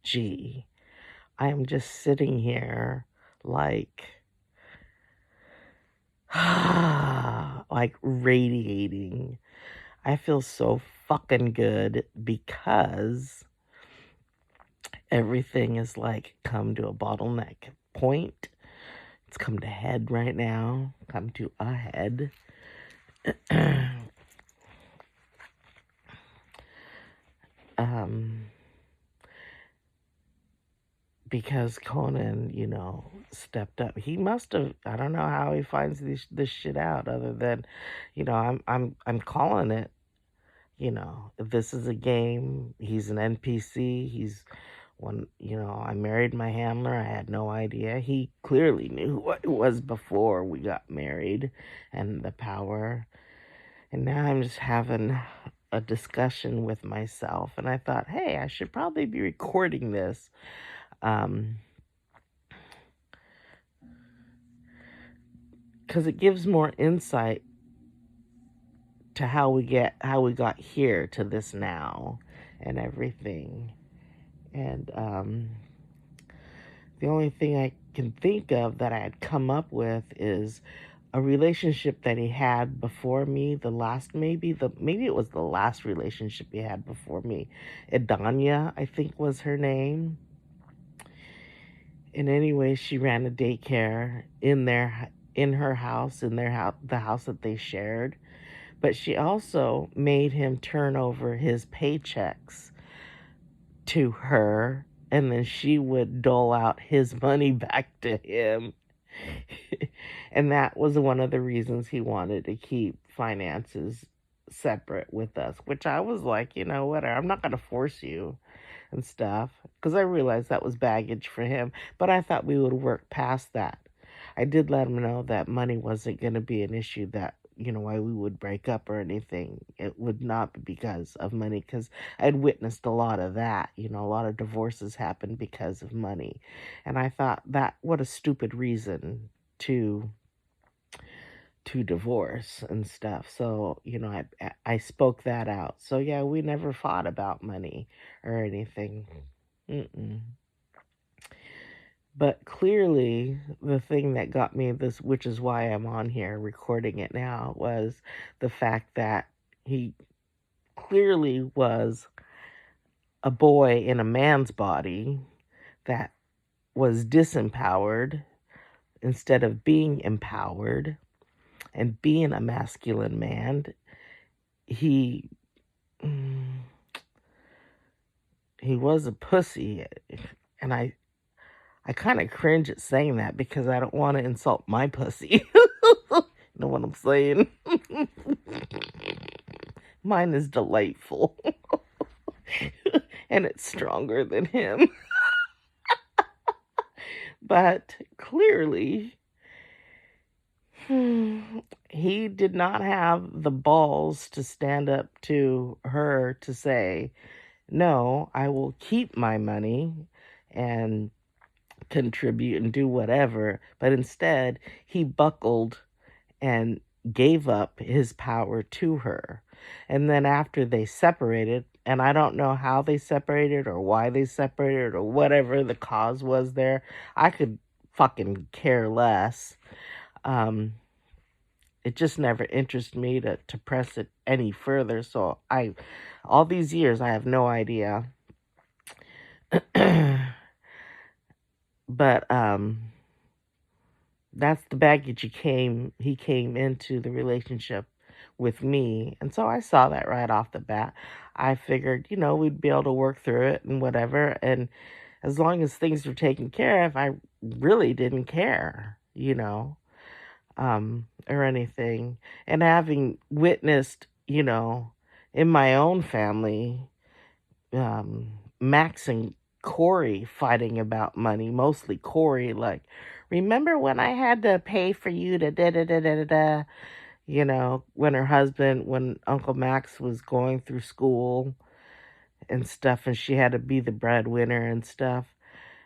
gee, I am just sitting here like, like radiating. I feel so fucking good because everything is like come to a bottleneck point. It's come to head right now, come to a head. um, because Conan, stepped up. He must have. I don't know how he finds this shit out, other than, I'm calling it. If this is a game, he's an NPC. He's when I married my handler. I had no idea. He clearly knew what it was before we got married, and the power. And now I'm just having a discussion with myself, and I thought, hey, I should probably be recording this. Because it gives more insight to how we got here to this now and everything. And the only thing I can think of that I had come up with is a relationship that he had before me. Maybe it was the last relationship he had before me. Edanya, I think, was her name. And anyway, she ran a daycare in her house, the house that they shared. But she also made him turn over his paychecks to her, and then she would dole out his money back to him. And that was one of the reasons he wanted to keep finances separate with us, which I was like, whatever, I'm not going to force you and stuff, because I realized that was baggage for him, but I thought we would work past that. I did let him know that money wasn't going to be an issue, that why we would break up or anything. It would not be because of money, because I'd witnessed a lot of that. A lot of divorces happen because of money. And I thought, that what a stupid reason to divorce and stuff. So, I spoke that out. So yeah, we never fought about money or anything. Mm-mm. But clearly, the thing that got me this, which is why I'm on here recording it now, was the fact that he clearly was a boy in a man's body that was disempowered instead of being empowered and being a masculine man. He was a pussy, and I kind of cringe at saying that because I don't want to insult my pussy. You know what I'm saying? Mine is delightful. And it's stronger than him. But clearly, he did not have the balls to stand up to her to say, no, I will keep my money and contribute and do whatever. But instead, he buckled and gave up his power to her. And then after they separated, and I don't know how they separated or why they separated or whatever the cause was there, I could fucking care less. It just never interested me to press it any further. So all these years, I have no idea. But that's the baggage he came into the relationship with me. And so I saw that right off the bat. I figured, we'd be able to work through it and whatever. And as long as things were taken care of, I really didn't care, or anything. And having witnessed, in my own family, Max and Corey fighting about money, mostly Corey, like, remember when I had to pay for you to da da da da da da, when Uncle Max was going through school and stuff, and she had to be the breadwinner and stuff.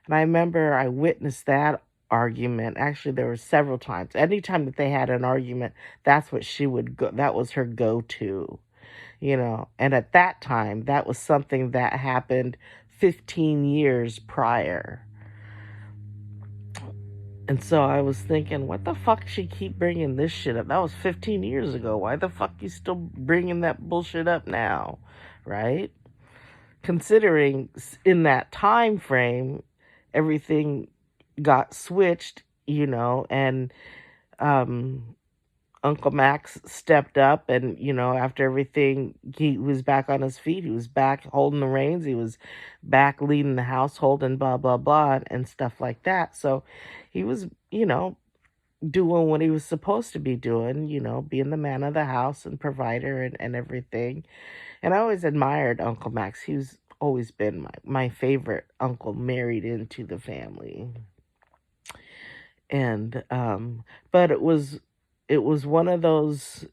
And I remember I witnessed that argument. Actually, there were several times. Anytime that they had an argument, that's what she would go, that was her go-to. And at that time, that was something that happened 15 years prior. And so I was thinking, what the fuck she keep bringing this shit up? That was 15 years ago. Why the fuck you still bringing that bullshit up now? Right? Considering in that time frame, everything got switched, and Uncle Max stepped up, and after everything, he was back on his feet. He was back holding the reins. He was back leading the household and blah blah blah and stuff like that. So he was, doing what he was supposed to be doing, being the man of the house and provider and everything. And I always admired Uncle Max. He's always been my favorite uncle married into the family. And but it was one of those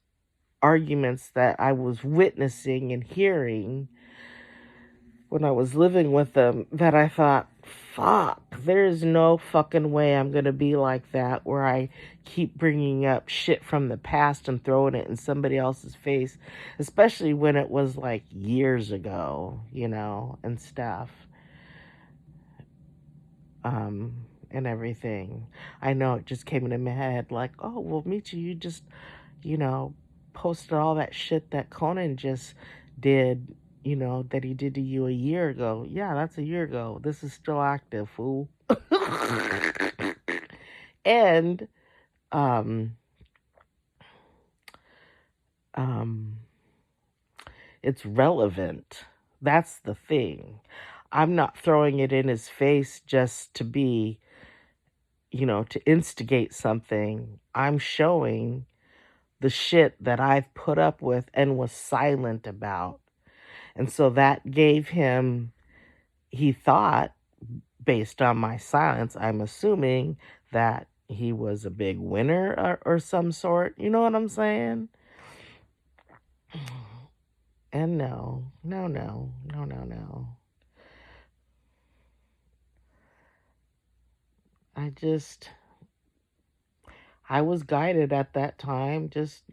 arguments that I was witnessing and hearing when I was living with them that I thought, fuck, there's no fucking way I'm going to be like that, where I keep bringing up shit from the past and throwing it in somebody else's face, especially when it was like years ago, and stuff. And everything. I know it just came into my head like, oh, well, Michi, you just, posted all that shit that Conan just did, that he did to you a year ago. Yeah, that's a year ago. This is still active, fool. And, it's relevant. That's the thing. I'm not throwing it in his face just to be, to instigate something. I'm showing the shit that I've put up with and was silent about. And so that gave him, he thought, based on my silence, I'm assuming that he was a big winner or some sort. You know what I'm saying? And no. I was guided at that time, just,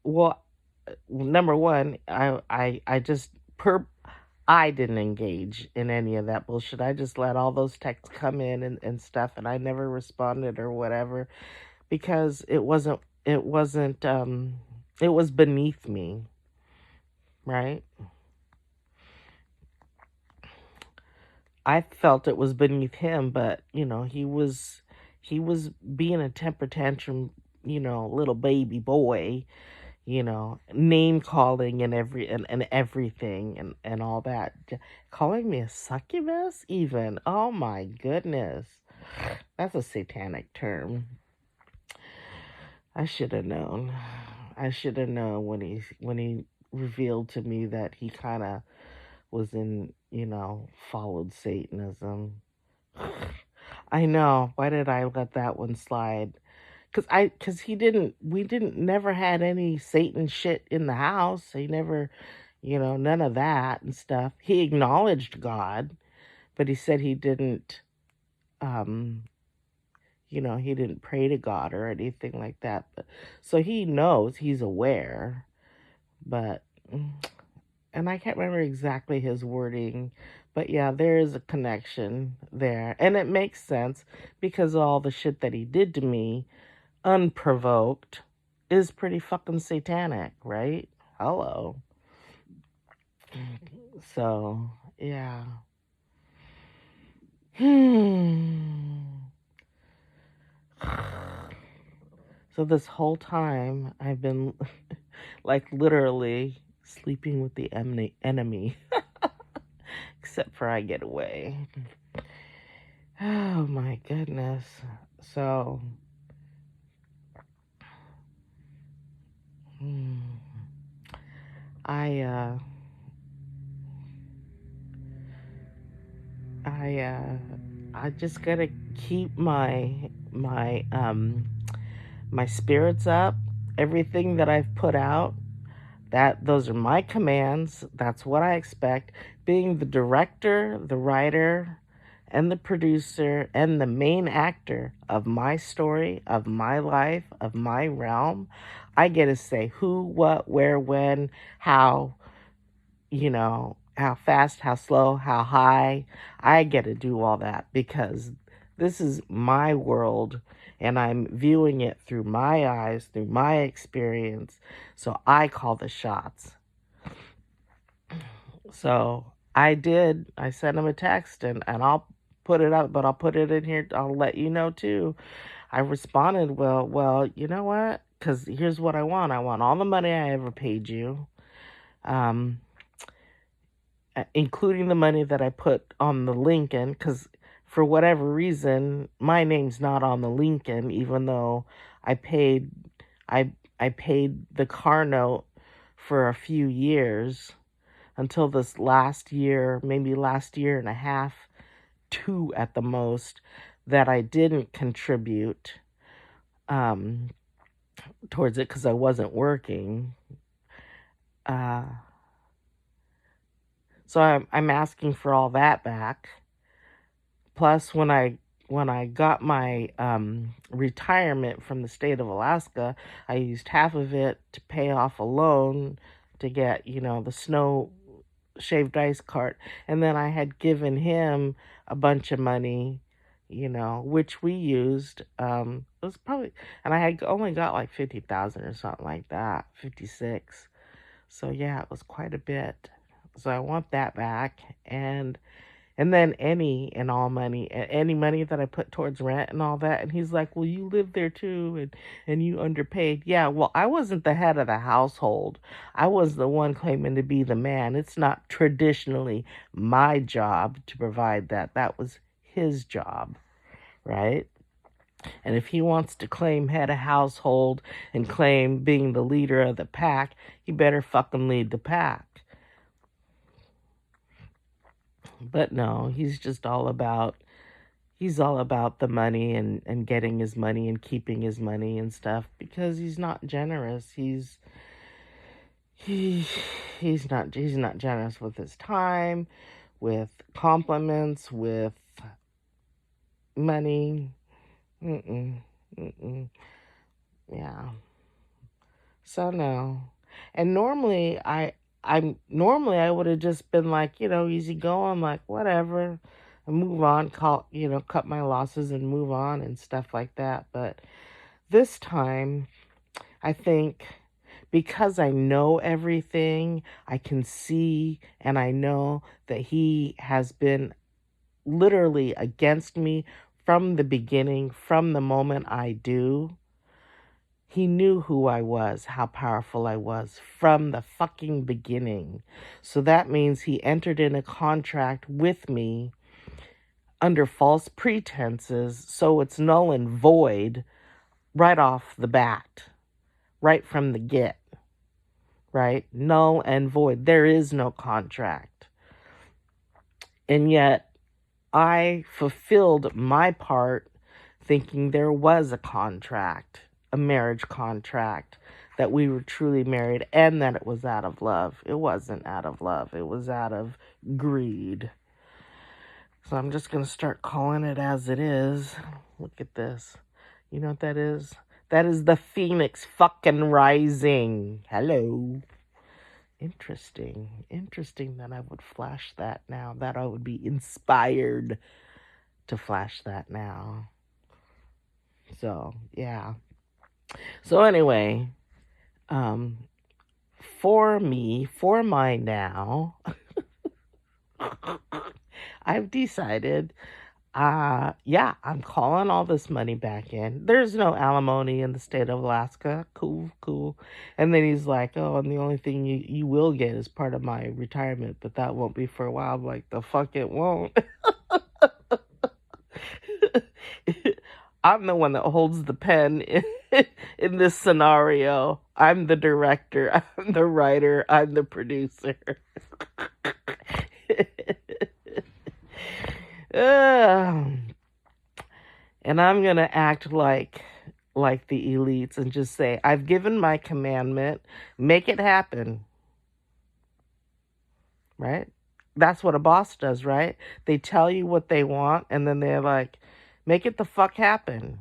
well, number one, I didn't engage in any of that bullshit. I just let all those texts come in and stuff, and I never responded or whatever, because it was beneath me, right? I felt it was beneath him, but he was being a temper tantrum, little baby boy, name calling and everything and all that. Calling me a succubus even. Oh my goodness. That's a satanic term. I should have known. I should have known when he revealed to me that he kind of was in, followed Satanism. I know. Why did I let that one slide? Because we never had any Satan shit in the house. He never, none of that and stuff. He acknowledged God, but he said he didn't, he didn't pray to God or anything like that. But so he knows, he's aware, but, and I can't remember exactly his wording, but yeah, there is a connection there. And it makes sense because of all the shit that he did to me unprovoked is pretty fucking satanic, right? Hello. So, yeah. So this whole time I've been like literally sleeping with the enemy. Except for I get away. Oh my goodness. So I just gotta keep my spirits up. Everything that I've put out, those are my commands. That's what I expect. Being the director, the writer, and the producer, and the main actor of my story, of my life, of my realm, I get to say who, what, where, when, how, how fast, how slow, how high. I get to do all that because this is my world and I'm viewing it through my eyes, through my experience. So I call the shots. So I did. I sent him a text and I'll put it up, but I'll put it in here. I'll let you know too. I responded, well, you know what? Because here's what I want. I want all the money I ever paid you. Um, including the money that I put on the Lincoln, because for whatever reason, my name's not on the Lincoln, even though I paid, I I paid the car note for a few years until this last year, maybe last year and a half, two at the most, that I didn't contribute um, towards it because I wasn't working. Uh, so I'm asking for all that back. Plus, when I got my retirement from the state of Alaska, I used half of it to pay off a loan to get, the snow shaved ice cart, and then I had given him a bunch of money, which we used. It was probably, and I had only got like 50,000 or something like that, 56. So yeah, it was quite a bit. So I want that back, and then any money that I put towards rent and all that. And he's like, well, you live there too, and you underpaid. Yeah, well, I wasn't the head of the household. I was the one claiming to be the man. It's not traditionally my job to provide that. That was his job, right? And if he wants to claim head of household and claim being the leader of the pack, he better fucking lead the pack. But no, he's all about the money and getting his money and keeping his money and stuff because he's not generous. He he's not generous with his time, with compliments, with money. Mm-mm, mm-mm. Yeah. So no. And normally I would have just been like, easy going, like whatever, and move on, cut my losses and move on and stuff like that. But this time, I think because I know everything, I can see and I know that he has been literally against me from the beginning, from the moment I do. He knew who I was, how powerful I was from the fucking beginning. So that means he entered in a contract with me under false pretenses, so it's null and void right off the bat, right from the get, right? Null and void. There is no contract. And yet I fulfilled my part thinking there was a contract, a marriage contract, that we were truly married and that it was out of love. It wasn't out of love. It was out of greed. So I'm just going to start calling it as it is. Look at this. You know what that is? That is the Phoenix fucking rising. Hello. Interesting that I would flash that now, that I would be inspired to flash that now. So, yeah. So anyway, for my now, I've decided, yeah, I'm calling all this money back in. There's no alimony in the state of Alaska. Cool. And then he's like, oh, and the only thing you will get is part of my retirement, but that won't be for a while. I'm like, the fuck it won't. I'm the one that holds the pen in this scenario. I'm the director. I'm the writer. I'm the producer. And I'm going to act like the elites and just say, I've given my commandment. Make it happen. Right? That's what a boss does, right? They tell you what they want, and then they're like, make it the fuck happen.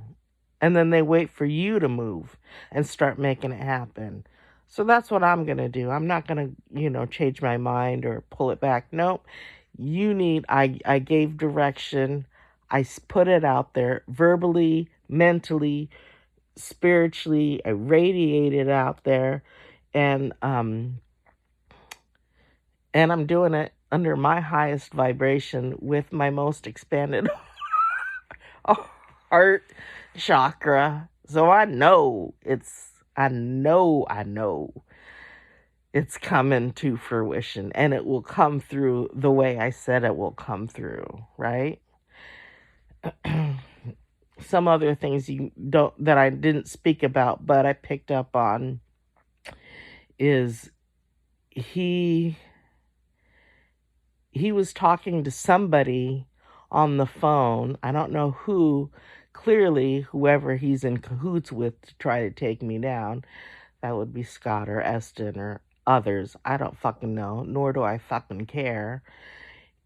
And then they wait for you to move and start making it happen. So that's what I'm going to do. I'm not going to, change my mind or pull it back. Nope. I gave direction. Put it out there verbally, mentally, spiritually. I radiated out there, and I'm doing it under my highest vibration with my most expanded heart chakra. So I know it's coming to fruition, and it will come through the way I said it will come through, right? Some other things that I didn't speak about, but I picked up on is he was talking to somebody on the phone. I don't know who, clearly whoever he's in cahoots with to try to take me down. That would be Scott or Eston or others. I don't fucking know, nor do I fucking care.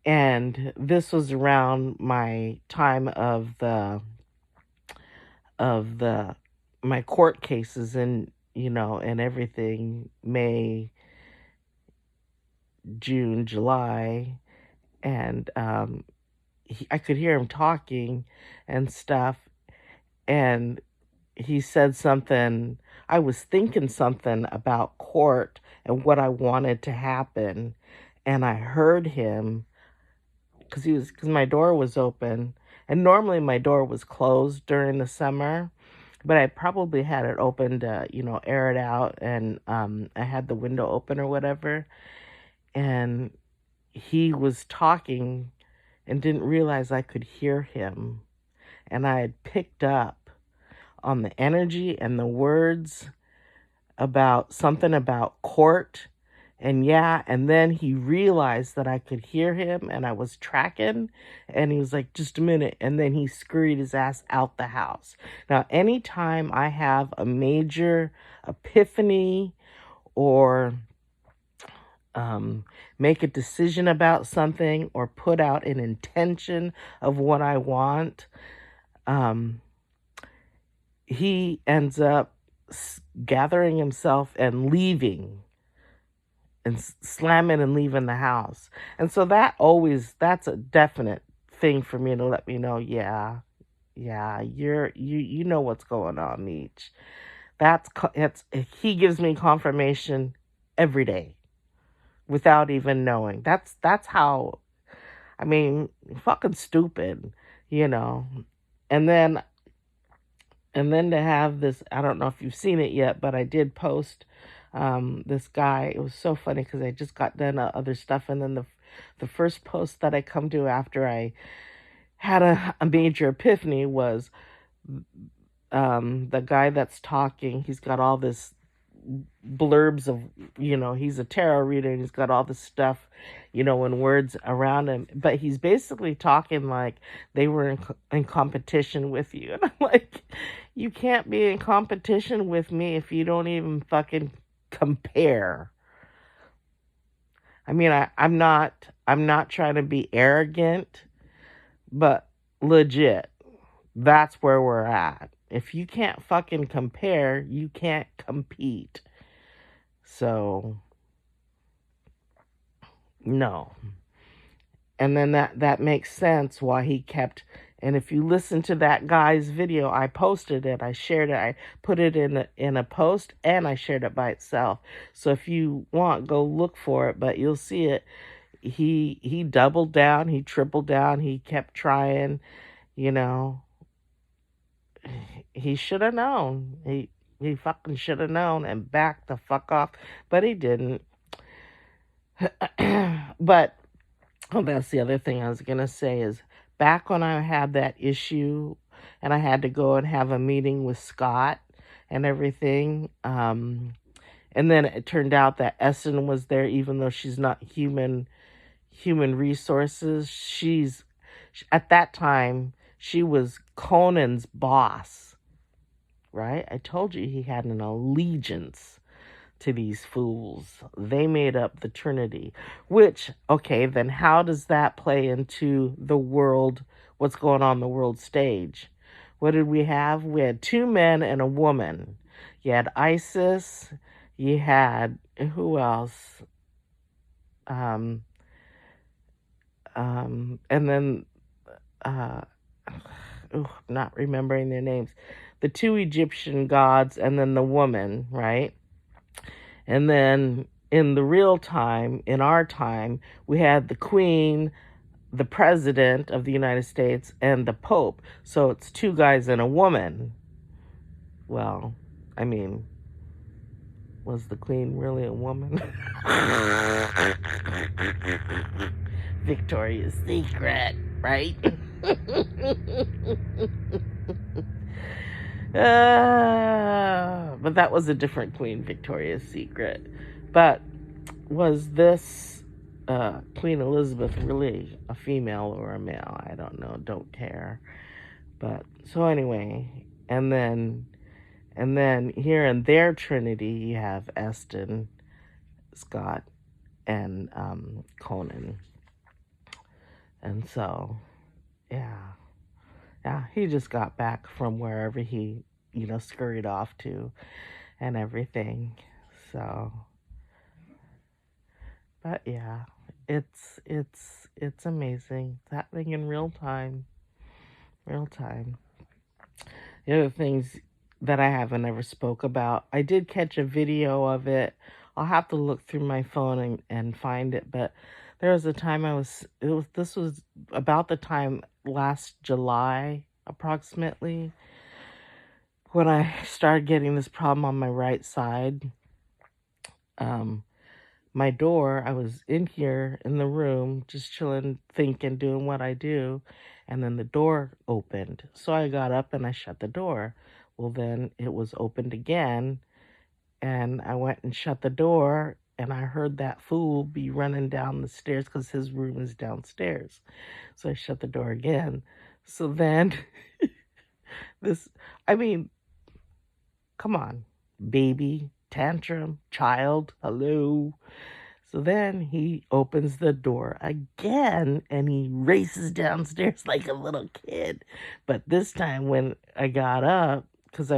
And this was around my time of my court cases and and everything, May, June, July, and I could hear him talking and stuff, and he said something. I was thinking something about court and what I wanted to happen, and I heard him because my door was open, and normally my door was closed during the summer, but I probably had it open to air it out, and I had the window open or whatever, and he was talking and didn't realize I could hear him, and I had picked up on the energy and the words about something about court. And then he realized that I could hear him and I was tracking, and he was like, just a minute. And then he scurried his ass out the house. Now, anytime I have a major epiphany or make a decision about something or put out an intention of what I want, he ends up gathering himself and leaving and slamming and leaving the house. And so that's a definite thing for me to let me know, yeah, you know what's going on, Meech. He gives me confirmation every day without even knowing. That's how, I mean, fucking stupid, And then to have this, I don't know if you've seen it yet, but I did post this guy. It was so funny because I just got done other stuff, and then the first post that I come to after I had a major epiphany was the guy that's talking. He's got all this blurbs of, he's a tarot reader, and he's got all this stuff, in words around him, but he's basically talking like they were in competition with you. And I'm like, you can't be in competition with me if you don't even fucking compare. I mean, I'm not trying to be arrogant, but legit, that's where we're at. If you can't fucking compare, you can't compete. So, no. And then that makes sense why he kept. And if you listen to that guy's video, I posted it, I shared it, I put it in a post, and I shared it by itself. So if you want, go look for it, but you'll see it. He doubled down, he tripled down, he kept trying, He should have known. He fucking should have known and backed the fuck off, but he didn't. But that's the other thing I was gonna say is, back when I had that issue and I had to go and have a meeting with Scott and everything, and then it turned out that Essen was there, even though she's not human resources. At that time, she was Conan's boss, right? I told you he had an allegiance to these fools. They made up the Trinity, which, okay, then how does that play into the world, what's going on the world stage? What did we have? We had two men and a woman. You had Isis, you had, who else? Um, and then, uh, not remembering their names. The two Egyptian gods and then the woman, right? And then in the real time, in our time, we had the queen, the president of the United States, and the pope. So it's two guys and a woman. Well, I mean, was the queen really a woman? Victoria's Secret, right? But that was a different queen, Victoria's Secret. But was this Queen Elizabeth really a female or a male? I don't know, don't care. But so anyway, and then here in their trinity you have Eston, Scott, and Conan. And so, yeah. Yeah, he just got back from wherever he, scurried off to and everything. So, but yeah, it's amazing. It's happening in real time. Real time. The other things that I haven't ever spoke about, I did catch a video of it. I'll have to look through my phone and find it, but there was a time this was about the time last July approximately when I started getting this problem on my right side. My door, I was in here in the room, just chilling, thinking, doing what I do, and then the door opened. So I got up and I shut the door. Well, then it was opened again, and I went and shut the door, and I heard that fool be running down the stairs because his room is downstairs. So I shut the door again. So then, this, I mean, come on, baby, tantrum, child, hello. So then he opens the door again and he races downstairs like a little kid. But this time when I got up, because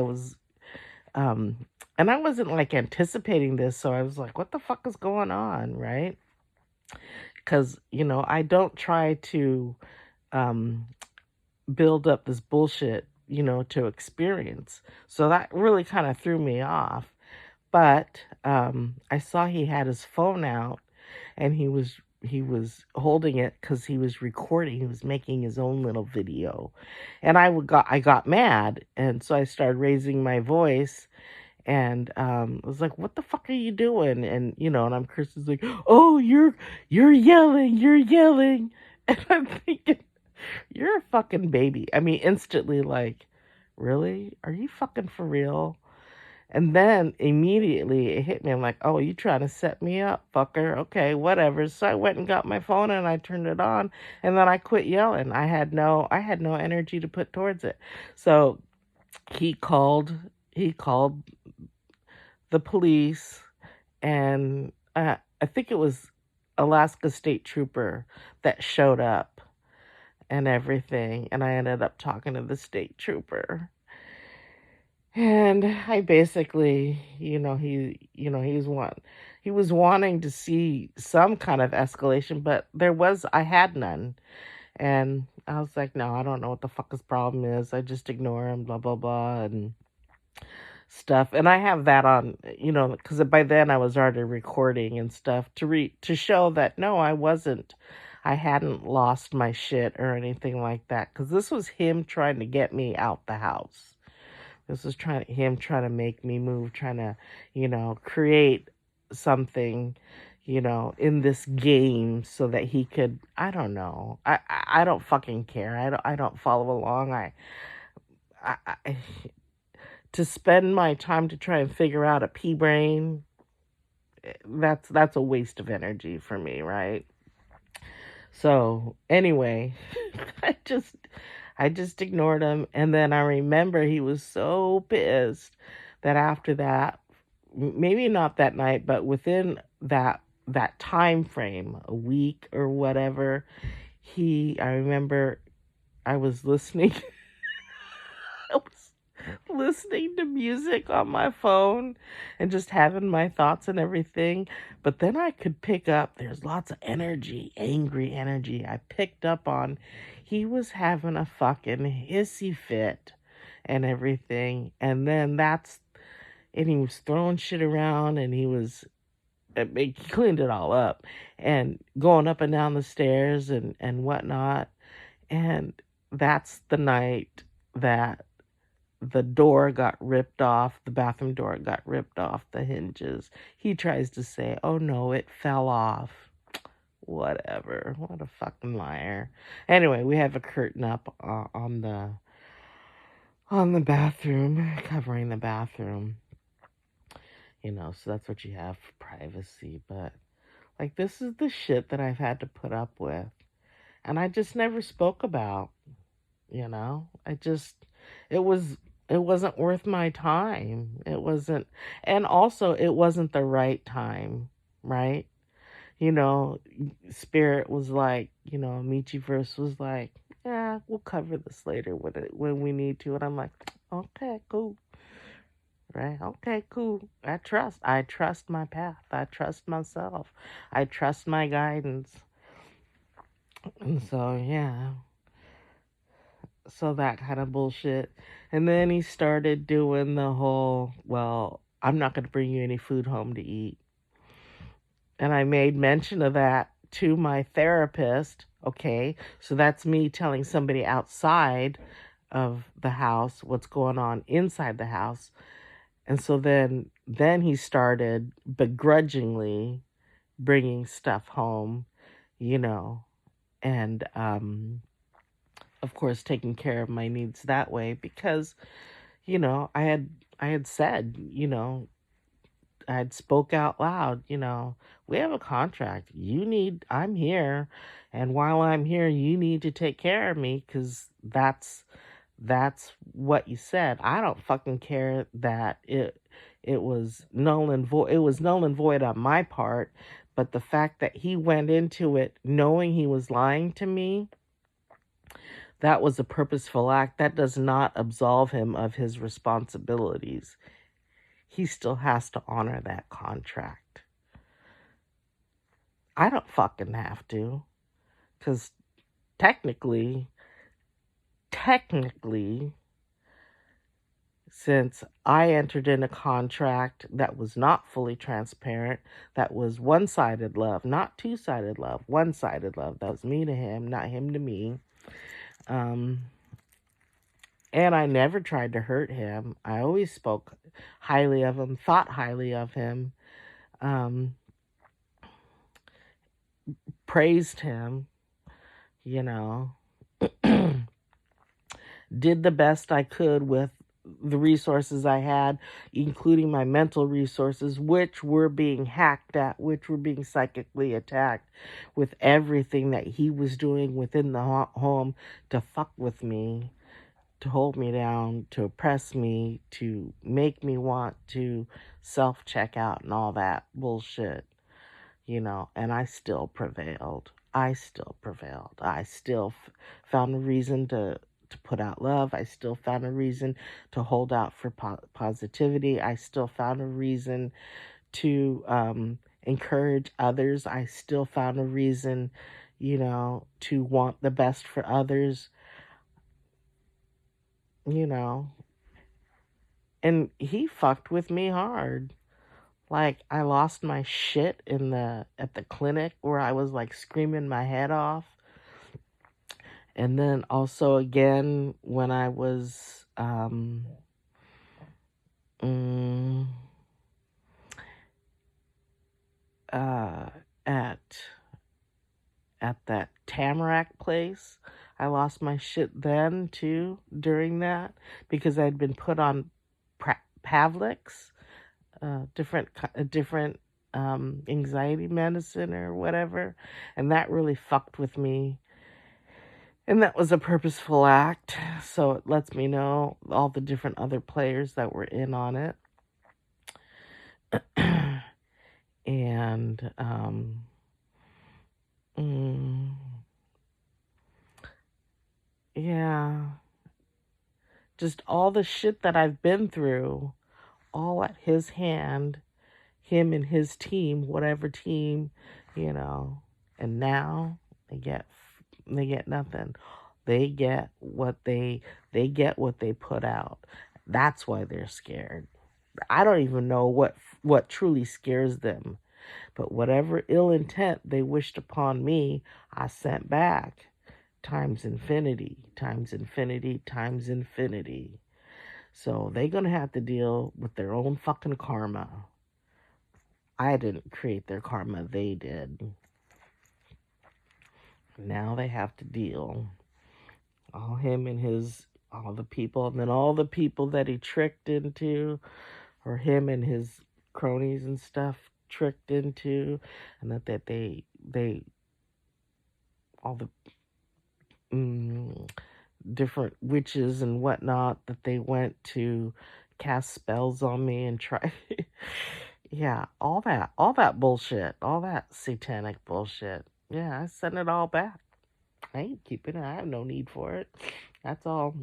and I wasn't like anticipating this, so I was like, what the fuck is going on, right? Because, I don't try to um, build up this bullshit, to experience. So that really kind of threw me off. But I saw he had his phone out and he was holding it because he was recording. He was making his own little video, and I got mad, and so I started raising my voice, and I was like, "What the fuck are you doing?" And and I'm cursing like, "Oh, you're yelling, you're yelling," and I'm thinking, "You're a fucking baby." I mean, instantly like, really? Are you fucking for real? And then immediately it hit me. I'm like, oh, you trying to set me up, fucker. Okay, whatever. So I went and got my phone and I turned it on and then I quit yelling. I had no energy to put towards it. So he called the police and I think it was Alaska State Trooper that showed up and everything. And I ended up talking to the state trooper. And I basically, he was wanting to see some kind of escalation, but I had none. And I was like, no, I don't know what the fuck his problem is. I just ignore him, blah, blah, blah, and stuff. And I have that on, because by then I was already recording and stuff to show that no, I hadn't lost my shit or anything like that. Because this was him trying to get me out the house. This was him trying to make me move, trying to, create something, in this game so that he could, I don't know. I don't fucking care. I don't follow along. I to spend my time to try and figure out a pea brain, that's a waste of energy for me, right? So anyway, I just I just ignored him, and then I remember he was so pissed that after that, maybe not that night, but within that time frame, a week or whatever, I remember I was listening. I was listening to music on my phone and just having my thoughts and everything. But then I could pick up, there's lots of energy, angry energy. I picked up on he was having a fucking hissy fit and everything. And then and he was throwing shit around and he cleaned it all up and going up and down the stairs and whatnot. And that's the night that the door got ripped off, the bathroom door got ripped off the hinges. He tries to say, oh no, it fell off. Whatever. What a fucking liar. Anyway, we have a curtain up on the bathroom, covering the bathroom. So that's what you have for privacy. But like, this is the shit that I've had to put up with. And I just never spoke about, you know? It was, it wasn't worth my time. It wasn't, and also it wasn't the right time, right? You know, Spirit was like, Michiverse was like, yeah, we'll cover this later when we need to. And I'm like, okay, cool. Right? Okay, cool. I trust my path. I trust myself. I trust my guidance. And so, yeah. So that kind of bullshit. And then he started doing the whole, well, I'm not going to bring you any food home to eat. And I made mention of that to my therapist. Okay. So that's me telling somebody outside of the house what's going on inside the house. And so then he started begrudgingly bringing stuff home, you know, and of course taking care of my needs that way because I had said, I had spoke out loud, we have a contract. I'm here, and while I'm here, you need to take care of me cuz that's what you said. I don't fucking care that it was null and void. It was null and void on my part, but the fact that he went into it knowing he was lying to me, that was a purposeful act. That does not absolve him of his responsibilities. He still has to honor that contract. I don't fucking have to, because technically, since I entered in a contract that was not fully transparent, that was one-sided love, not two-sided love, one-sided love. That was me to him, not him to me. And I never tried to hurt him. I always spoke highly of him, thought highly of him, praised him, you know, did the best I could with the resources I had, including my mental resources, which were being hacked at, which were being psychically attacked with everything that he was doing within the home to fuck with me, to hold me down, to oppress me, to make me want to self-check out and all that bullshit, and I still prevailed. I still prevailed. I still found a reason to put out love. I still found a reason to hold out for positivity. I still found a reason to encourage others. I still found a reason, to want the best for others, and he fucked with me hard. Like, I lost my shit at the clinic where I was like screaming my head off. And then also again when I was mm, at that Tamarack place. I lost my shit then too during that because I'd been put on Pavlik's, different anxiety medicine or whatever, and that really fucked with me. And that was a purposeful act, so it lets me know all the different other players that were in on it. And yeah, just all the shit that I've been through, all at his hand, him and his team, whatever team, you know. And now they get nothing. They get what they put out. That's why they're scared. I don't even know what truly scares them. But whatever ill intent they wished upon me, I sent back times infinity, times infinity, times infinity. So they're going to have to deal with their own fucking karma. I didn't create their karma, they did. Now they have to deal. All him and all the people, and then all the people that he tricked into, or him and his cronies and stuff tricked into, and that they all the different witches and whatnot that they went to cast spells on me and try. Yeah, all that bullshit, all that satanic bullshit. Yeah, I sent it all back. I ain't keeping it. I have no need for it. That's all.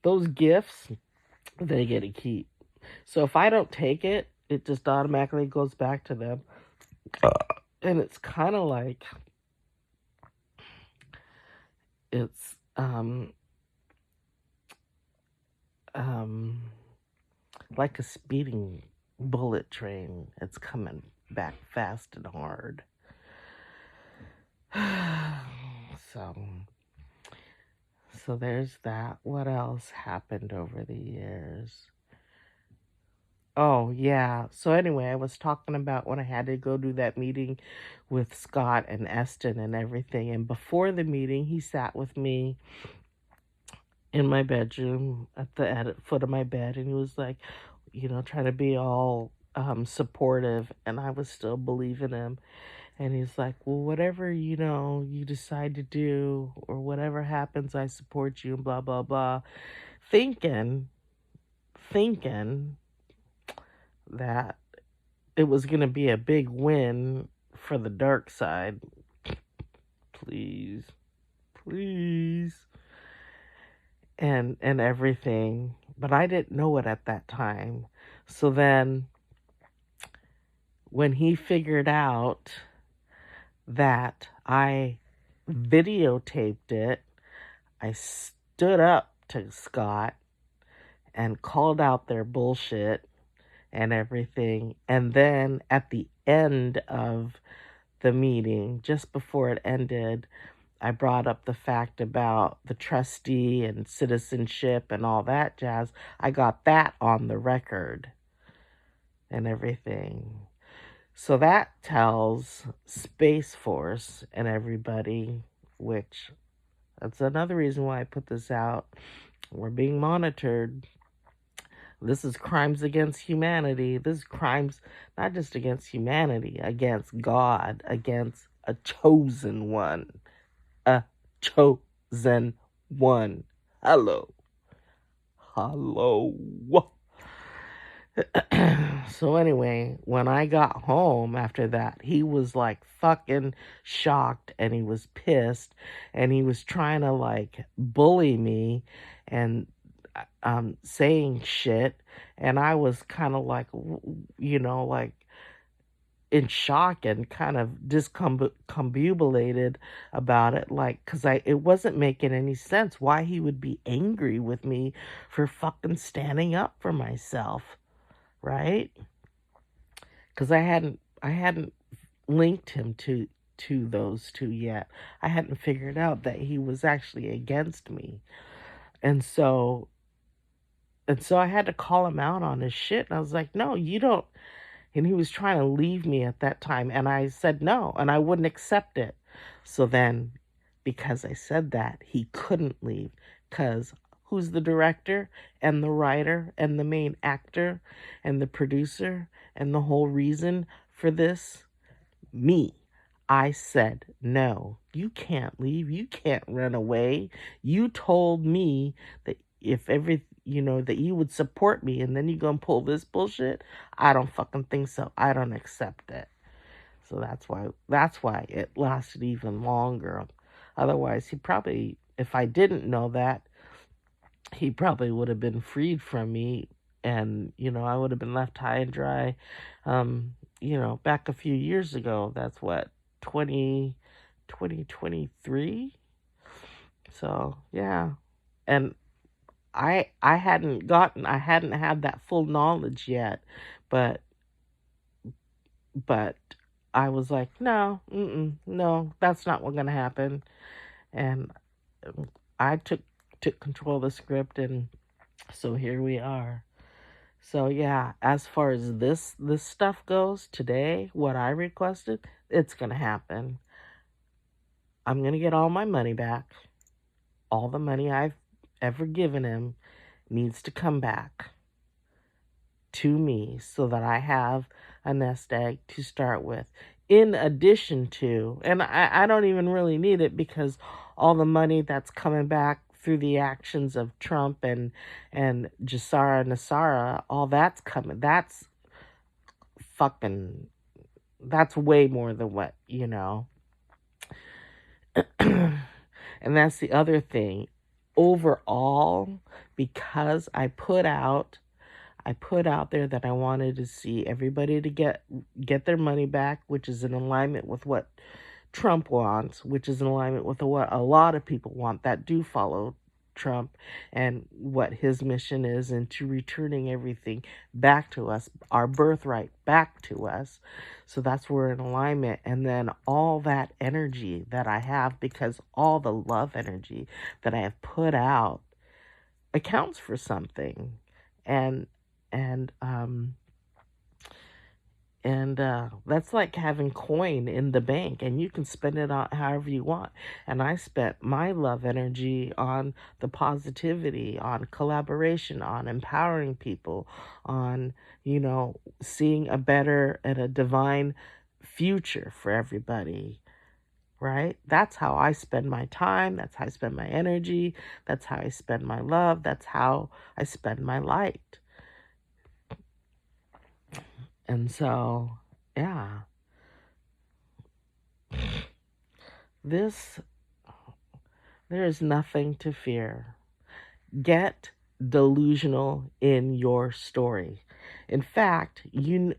Those gifts, they get to keep. So if I don't take it, it just automatically goes back to them. And it's kind of like it's like a speeding bullet train. It's coming back fast and hard. So there's that. What else happened over the years? Oh, yeah. So anyway, I was talking about when I had to go do that meeting with Scott and Eston and everything. And before the meeting, he sat with me in my bedroom at the foot of my bed, and he was like, trying to be all supportive, and I was still believing him. And he's like, well, whatever, you decide to do, or whatever happens, I support you, and blah, blah, blah. Thinking that it was going to be a big win for the dark side. Please. And everything. But I didn't know it at that time. So then, when he figured out that I videotaped it, I stood up to Scott and called out their bullshit and everything. And then at the end of the meeting, just before it ended, I brought up the fact about the trustee and citizenship and all that jazz. I got that on the record and everything. So that tells Space Force and everybody, which that's another reason why I put this out. We're being monitored. This is crimes against humanity. This is crimes not just against humanity, against God, against a chosen one. A chosen one. Hello. So anyway, when I got home after that, he was like fucking shocked, and he was pissed, and he was trying to like bully me and saying shit, and I was kind of like, like in shock and kind of discombobulated about it, like, because it wasn't making any sense why he would be angry with me for fucking standing up for myself, right? Because I hadn't linked him to those two yet. I hadn't figured out that he was actually against me, and so I had to call him out on his shit, and I was like, no, you don't. And he was trying to leave me at that time. And I said no, and I wouldn't accept it. So then, because I said that, he couldn't leave. Because who's the director and the writer and the main actor and the producer and the whole reason for this? Me. I said, no, you can't leave. You can't run away. You told me that that you would support me, and then you gonna pull this bullshit. I don't fucking think so. I don't accept it. So that's why it lasted even longer. Otherwise, he probably, if I didn't know that, he probably would have been freed from me, and I would have been left high and dry. Back a few years ago. That's what, 2023. So yeah. And I hadn't had that full knowledge yet, but but I was like, no, no, that's not what's gonna happen. And I took control of the script, and so here we are. So yeah, as far as this stuff goes today, what I requested, it's gonna happen. I'm gonna get all my money back. All the money I've ever given him needs to come back to me so that I have a nest egg to start with. In addition to, and I don't even really need it, because all the money that's coming back through the actions of Trump and Jassara Nassara, all that's coming. Fucking that's way more than what. And that's the other thing. Overall, because I put out there that I wanted to see everybody to get their money back, which is in alignment with what Trump wants, which is in alignment with what a lot of people want that do follow Trump, and what his mission is, into returning everything back to us, our birthright back to us. So that's where we're in alignment. And then all that energy that I have, because all the love energy that I have put out accounts for something. And and that's like having coin in the bank, and you can spend it on however you want. And I spent my love energy on the positivity, on collaboration, on empowering people, on seeing a better and a divine future for everybody. Right? That's how I spend my time. That's how I spend my energy. That's how I spend my love. That's how I spend my light. And so, yeah, this, there is nothing to fear. Get delusional in your story. In fact, you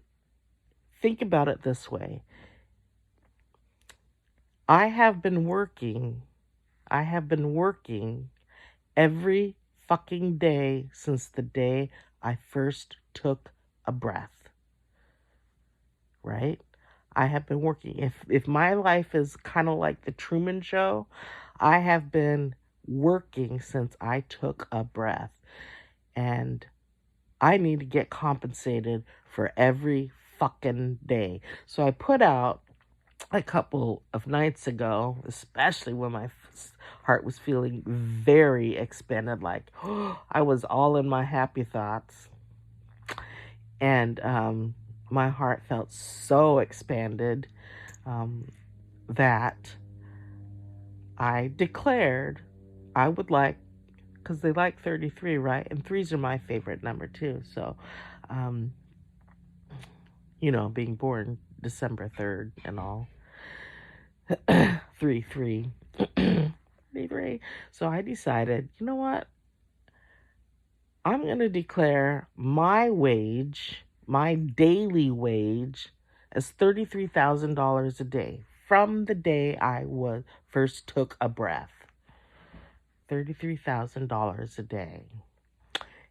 think about it this way. I have been working every fucking day since the day I first took a breath. Right? I have been working. If my life is kind of like the Truman Show, I have been working since I took a breath. And I need to get compensated for every fucking day. So I put out a couple of nights ago, especially when my heart was feeling very expanded, like I was all in my happy thoughts. And my heart felt so expanded that I declared I would like, because they like 33, right? And threes are my favorite number too. So, being born December 3rd and all. 3 3. 33. So I decided, you know what? I'm going to declare my wage, my daily wage, as $33,000 a day from the day I first took a breath. $33,000 a day.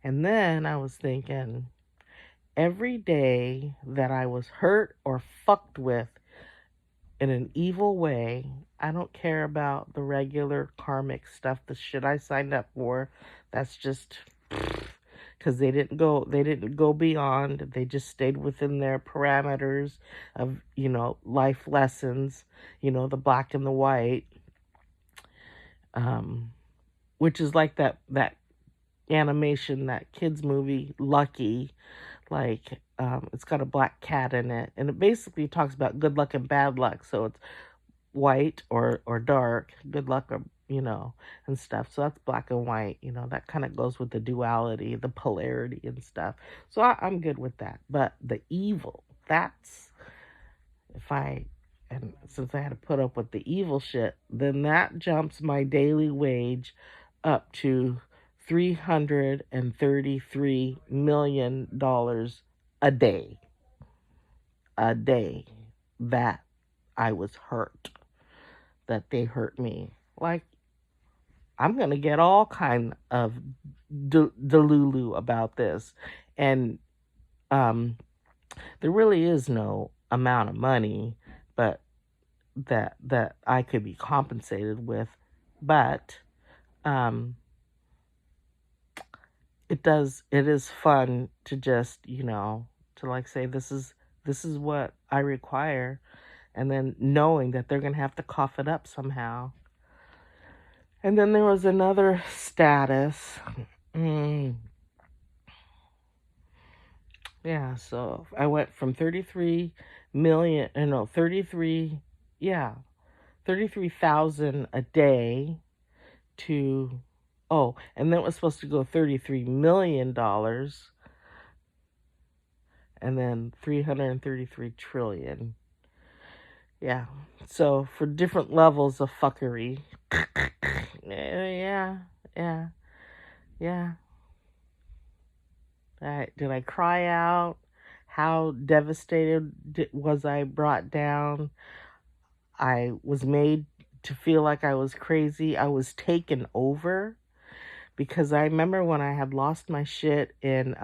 And then I was thinking, every day that I was hurt or fucked with in an evil way, I don't care about the regular karmic stuff, the shit I signed up for. That's just because they didn't go beyond. They just stayed within their parameters of life lessons, the black and the white, which is like that animation, that kids movie Lucky. Like it's got a black cat in it, and it basically talks about good luck and bad luck. So it's white or dark, good luck, or and stuff. So that's black and white. That kind of goes with the duality, the polarity and stuff. So I'm good with that. But the evil, that's, and since I had to put up with the evil shit, then that jumps my daily wage up to $333 million a day. A day that I was hurt, that they hurt me. Like, I'm going to get all kind of delulu about this. And there really is no amount of money but that I could be compensated with, but it is fun to just, to like say this is what I require, and then knowing that they're going to have to cough it up somehow. And then there was another status. Yeah, so I went from 33,000 a day to, and then it was supposed to go $33 million, and then 333 trillion. Yeah, so for different levels of fuckery. Yeah. Did I cry out? How devastated was I brought down? I was made to feel like I was crazy. I was taken over, because I remember when I had lost my shit in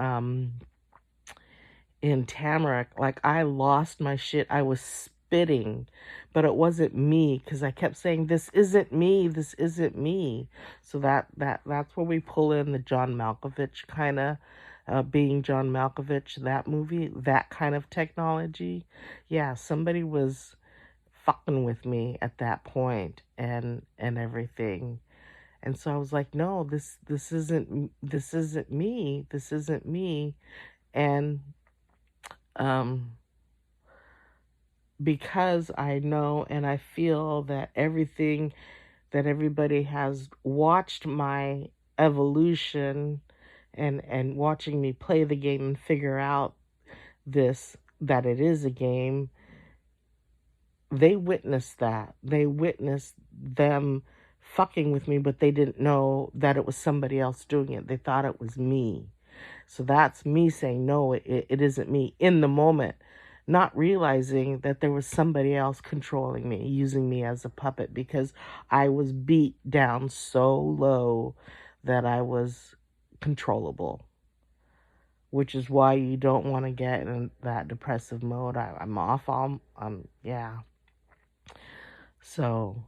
Tamarack. Like, I lost my shit. I was spitting, but it wasn't me, because I kept saying, this isn't me, this isn't me. So that's where we pull in the John Malkovich kind of, being John Malkovich, that movie, that kind of technology. Yeah, somebody was fucking with me at that point, and everything. And so I was like, no, this isn't me, this isn't me. And because I know and I feel that everybody has watched my evolution, and watching me play the game and figure out that it is a game, they witnessed that. They witnessed them fucking with me, but they didn't know that it was somebody else doing it. They thought it was me. So that's me saying, no, it isn't me in the moment, not realizing that there was somebody else controlling me, using me as a puppet, because I was beat down so low that I was controllable, which is why you don't want to get in that depressive mode. I'm off all, yeah. So,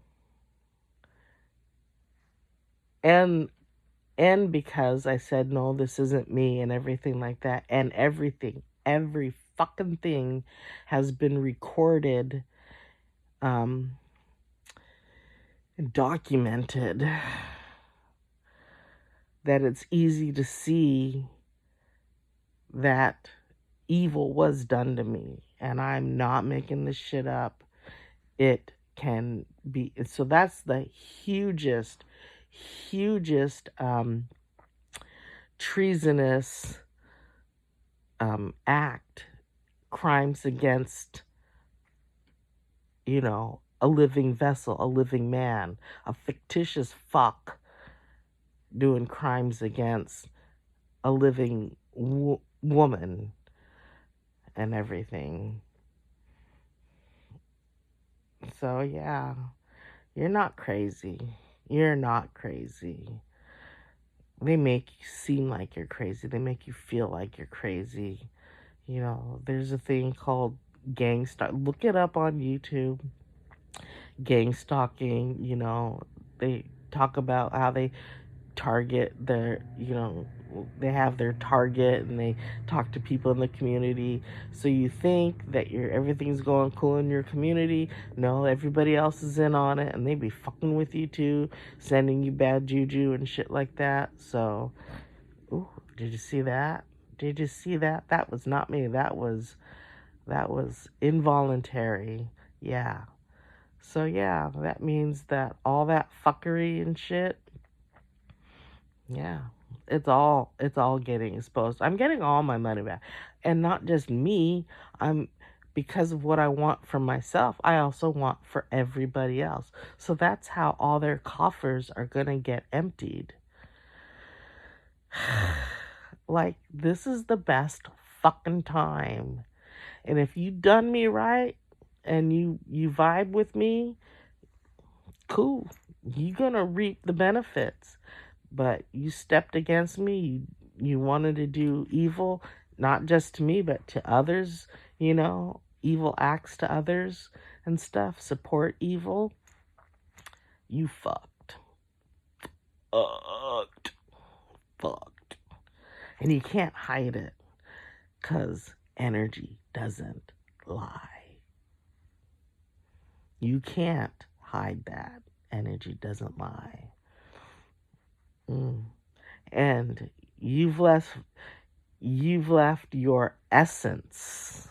and because I said, no, this isn't me, and everything like that, and every fucking thing has been recorded, documented, that it's easy to see that evil was done to me, and I'm not making this shit up. It can be. So that's the hugest treasonous act, crimes against, a living vessel, a living man, a fictitious fuck doing crimes against a living woman and everything. So yeah, you're not crazy. You're not crazy. They make you seem like you're crazy. They make you feel like you're crazy. There's a thing called gang stalk. Look it up on YouTube. Gang stalking, they talk about how they target their, they have their target, and they talk to people in the community. So you think that everything's going cool in your community. No, everybody else is in on it, and they be fucking with you too, sending you bad juju and shit like that. So, ooh, did you see that? Did you see that? That was not me. That was involuntary. Yeah. So yeah, that means that all that fuckery and shit, yeah, it's all getting exposed. I'm getting all my money back. And not just me, because of what I want for myself, I also want for everybody else. So that's how all their coffers are going to get emptied. Like, this is the best fucking time. And if you done me right and you vibe with me, cool. You're gonna reap the benefits. But you stepped against me. You wanted to do evil, not just to me, but to others, evil acts to others and stuff, support evil. You fucked. Fucked. Fucked. And you can't hide it, because energy doesn't lie. You can't hide that. Energy doesn't lie. And you've left your essence.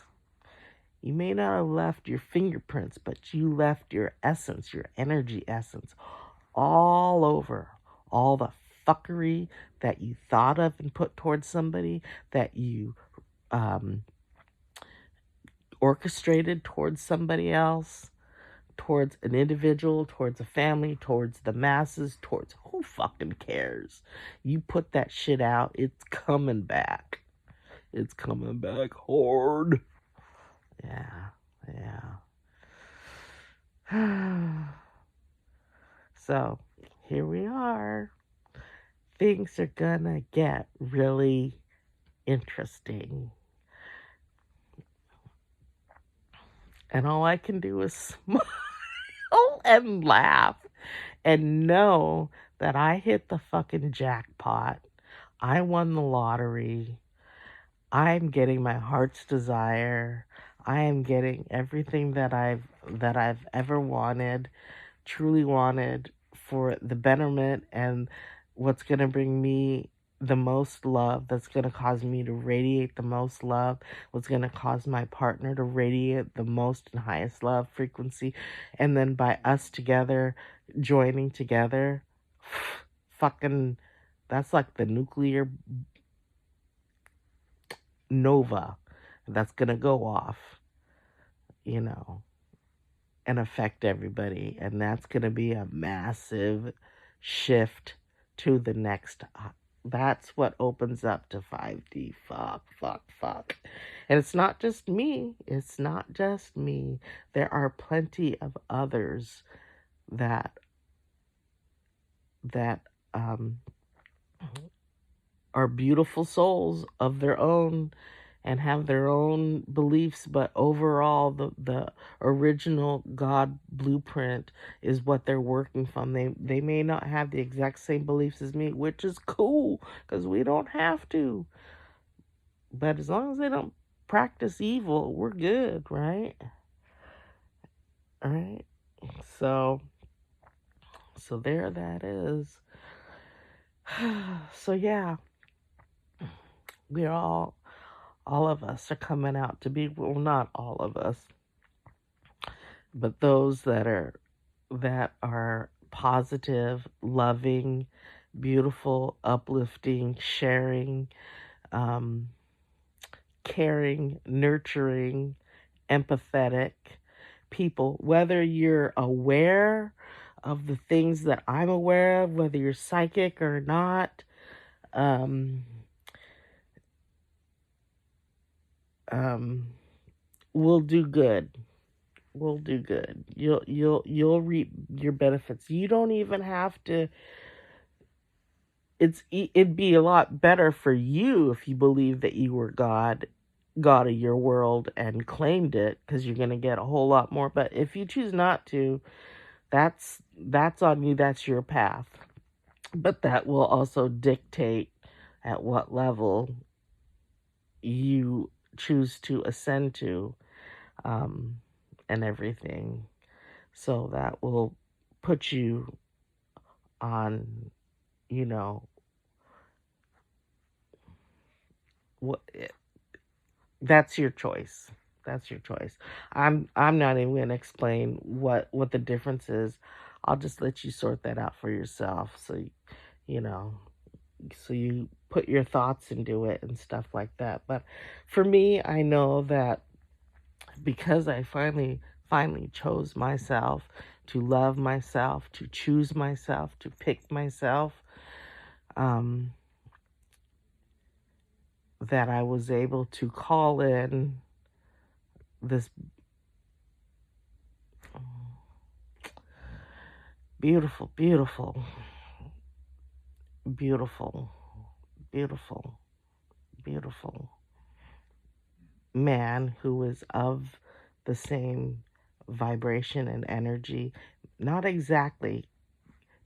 You may not have left your fingerprints, but you left your essence, your energy essence, all over. All the fuckery that you thought of and put towards somebody, that you orchestrated towards somebody else, towards an individual, towards a family, towards the masses, towards who fucking cares? You put that shit out, it's coming back. It's coming back hard. Yeah. So, here we are. Things are gonna get really interesting. And all I can do is smile and laugh and know that I hit the fucking jackpot. I won the lottery. I'm getting my heart's desire. I am getting everything that I've ever wanted, truly wanted, for the betterment and what's going to bring me the most love, that's going to cause me to radiate the most love, what's going to cause my partner to radiate the most and highest love frequency. And then by us together, joining together, fucking, that's like the nuclear nova that's going to go off, and affect everybody. And that's going to be a massive shift to the next. That's what opens up to 5D. Fuck. And it's not just me. It's not just me. There are plenty of others that are beautiful souls of their own and have their own beliefs, but overall the original God blueprint is what they're working from. They may not have the exact same beliefs as me, which is cool, because we don't have to. But as long as they don't practice evil, we're good, right? All right. So there that is. So yeah, we're all of us are coming out to be, well, not all of us, but those that are positive, loving, beautiful, uplifting, sharing, caring, nurturing, empathetic people. Whether you're aware of the things that I'm aware of, whether you're psychic or not, we'll do good. We'll do good. You'll reap your benefits. You don't even have to. It'd be a lot better for you if you believe that you were God of your world and claimed it, because you're gonna get a whole lot more. But if you choose not to, that's on you. That's your path. But that will also dictate at what level you choose to ascend to, and everything. So that will put you on, what, that's your choice. That's your choice. I'm not even going to explain what the difference is. I'll just let you sort that out for yourself. So, so you put your thoughts into it and stuff like that. But for me, I know that because I finally chose myself, to love myself, to choose myself, to pick myself, that I was able to call in this beautiful, beautiful, beautiful, beautiful, beautiful man who is of the same vibration and energy. Not exactly,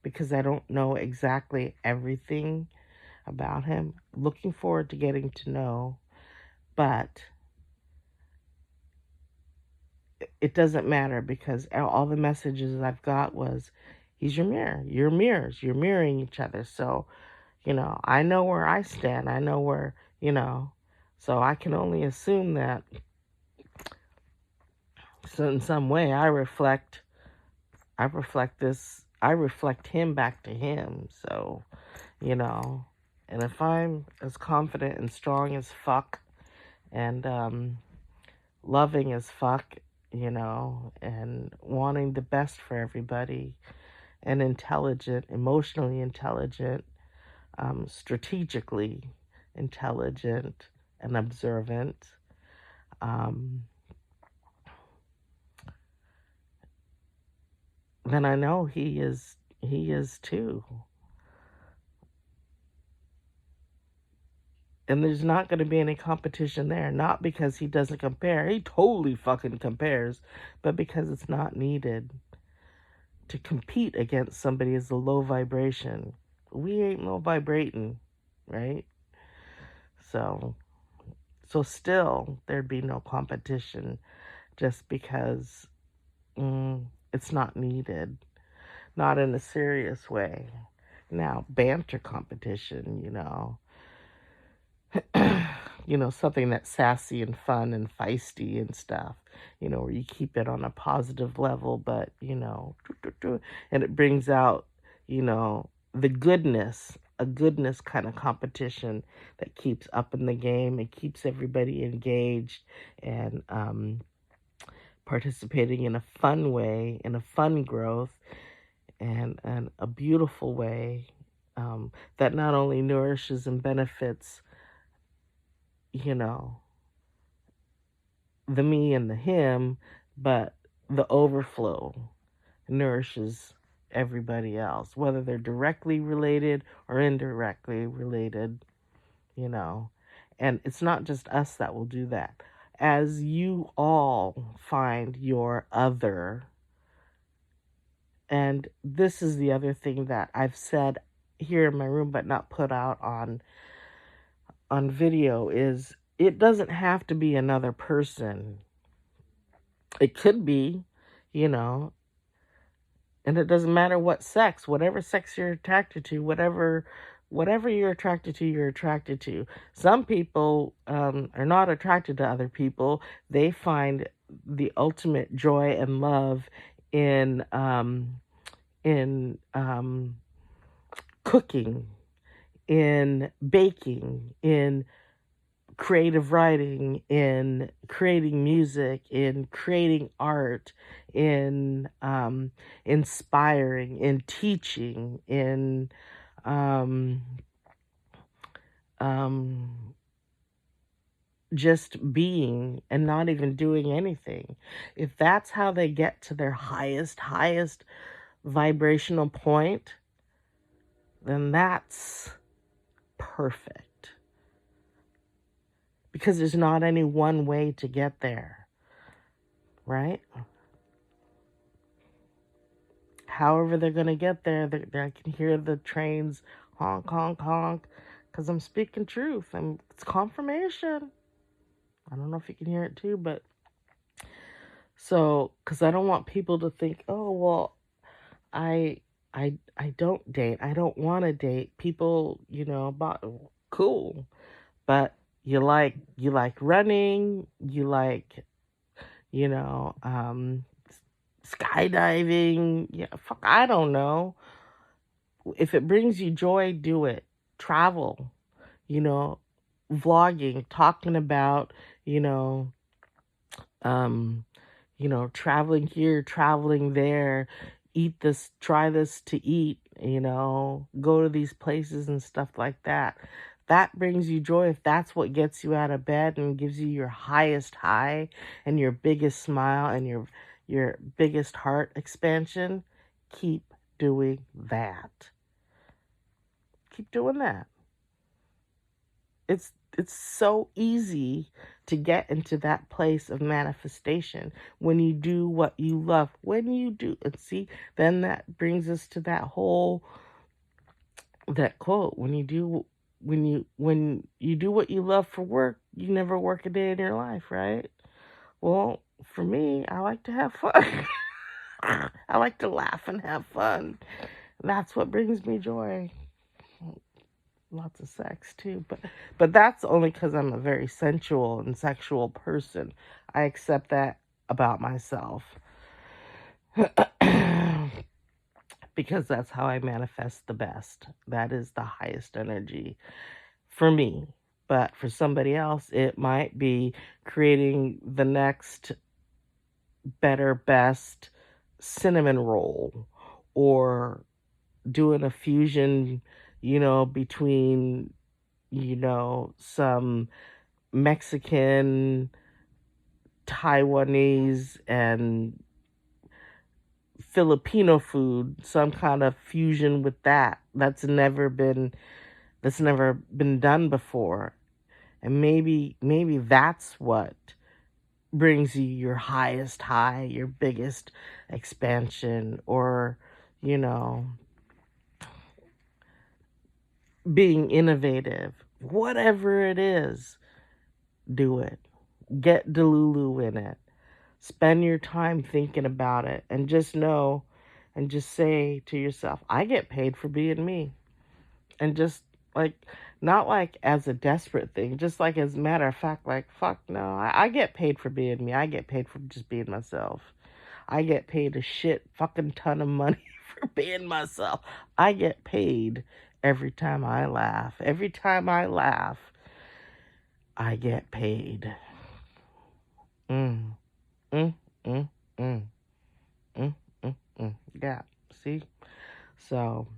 because I don't know exactly everything about him. Looking forward to getting to know, but it doesn't matter because all the messages I've got was he's your mirror. You're mirrors. You're mirroring each other. So, I know where I stand. I know where, so I can only assume that, so in some way I reflect him back to him. So, and if I'm as confident and strong as fuck and loving as fuck, and wanting the best for everybody and intelligent, emotionally intelligent, strategically intelligent and observant, um, then I know he is too. And there's not going to be any competition there. Not because he doesn't compare. He totally fucking compares. But because it's not needed to compete against somebody as a low vibration. We ain't low vibrating, right? So still, there'd be no competition just because it's not needed. Not in a serious way. Now, banter competition, something that's sassy and fun and feisty and stuff, where you keep it on a positive level, but, and it brings out, the goodness, a goodness kind of competition that keeps up in the game and keeps everybody engaged and participating in a fun way, in a fun growth, and a beautiful way that not only nourishes and benefits, the me and the him, but the overflow nourishes everybody else, whether they're directly related or indirectly related, And it's not just us that will do that. As you all find your other, and this is the other thing that I've said here in my room but not put out on video, is it doesn't have to be another person. It could be, and it doesn't matter what sex, whatever sex you're attracted to, whatever you're attracted to, you're attracted to. Some people are not attracted to other people. They find the ultimate joy and love in cooking, in baking, in creative writing, in creating music, in creating art, in inspiring, in teaching, in um, um, just being and not even doing anything. If that's how they get to their highest vibrational point, then that's perfect. Because there's not any one way to get there, right? However they're going to get there, I can hear the trains honk, honk, honk, because I'm speaking truth. It's confirmation. I don't know if you can hear it too, but so, because I don't want people to think, oh, well, I don't date. I don't want to date people, about cool. But you like running, you like, skydiving. Yeah, fuck, I don't know. If it brings you joy, do it. Travel, you know, vlogging, talking about, you know, um, traveling here, traveling there, eat this, try this to eat, go to these places and stuff like that. that brings you joy, if that's what gets you out of bed and gives you your highest high and your biggest smile and your biggest heart expansion, keep doing that. Keep doing that. It's so easy to get into that place of manifestation when you do what you love. When you do, and see, then that brings us to that quote, when you do what you love for work, you never work a day in your life, right? Well, for me, I like to have fun. I like to laugh and have fun. That's what brings me joy. Lots of sex too, but that's only because I'm a very sensual and sexual person. I accept that about myself. Because that's how I manifest the best. That is the highest energy for me. But for somebody else, it might be creating the next better, best cinnamon roll, or doing a fusion, between, some Mexican, Taiwanese, and Filipino food, some kind of fusion with that. That's never been done before. And maybe that's what brings you your highest high, your biggest expansion, or, you know, being innovative. Whatever it is, do it. Get Delulu in it. Spend your time thinking about it, and just know and just say to yourself, I get paid for being me. And just like, not like as a desperate thing, just like as a matter of fact, like, fuck no, I get paid for being me. I get paid for just being myself. I get paid a shit fucking ton of money for being myself. I get paid every time I laugh. Every time I laugh, I get paid. Mm, mm, mm, mm, mm, mm. Yeah, see? So,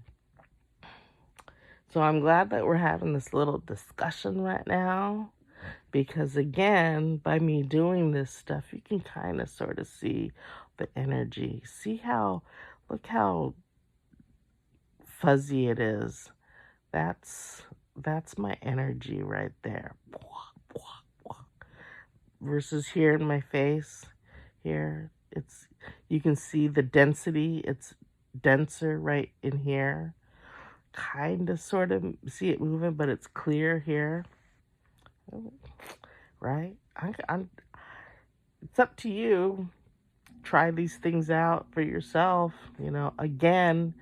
so I'm glad that we're having this little discussion right now, because again, by me doing this stuff, you can kind of sort of see the energy. See how, look how fuzzy it is. That's my energy right there. Versus here in my face, here you can see the density. It's denser right in here. Kind of sort of see it moving, but it's clear here. Right? It's up to you. Try these things out for yourself. Again,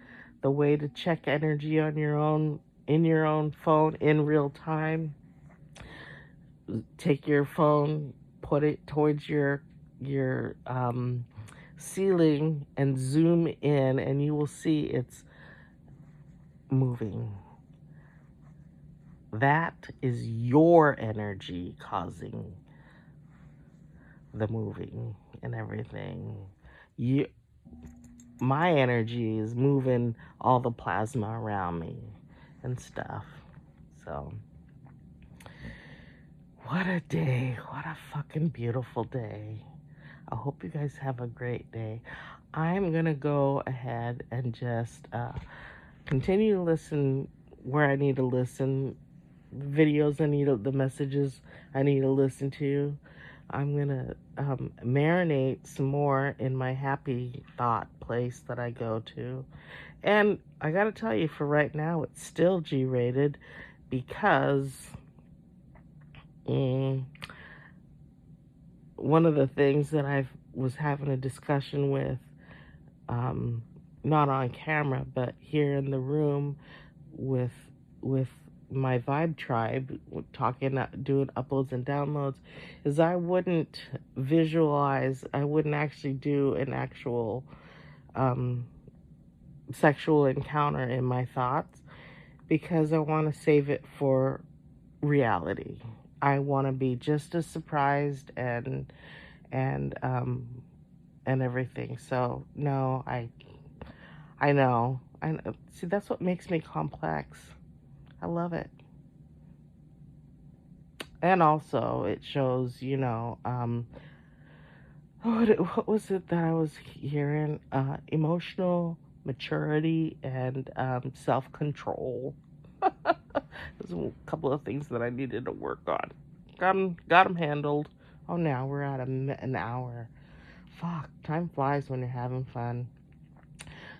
the way to check energy on your own, in your own phone, in real time. Take your phone, put it towards your ceiling, and zoom in, and you will see it's moving. That is your energy causing the moving and everything. You, my energy is moving all the plasma around me and stuff. So, what a day. What a fucking beautiful day. I hope you guys have a great day. I'm going to go ahead and just continue to listen where I need to listen, videos the messages I need to listen to. I'm going to marinate some more in my happy thought place that I go to. And I got to tell you, for right now, it's still G-rated because one of the things that I was having a discussion with, not on camera, but here in the room with my Vibe tribe, talking, doing uploads and downloads, is I wouldn't actually do an actual sexual encounter in my thoughts, because I want to save it for reality. I want to be just as surprised and everything. So no, I know. See, that's what makes me complex. I love it. And also, it shows, what was it that I was hearing? Emotional maturity and self control. There's a couple of things that I needed to work on. Got them handled. Oh, now we're at an hour. Fuck, time flies when you're having fun.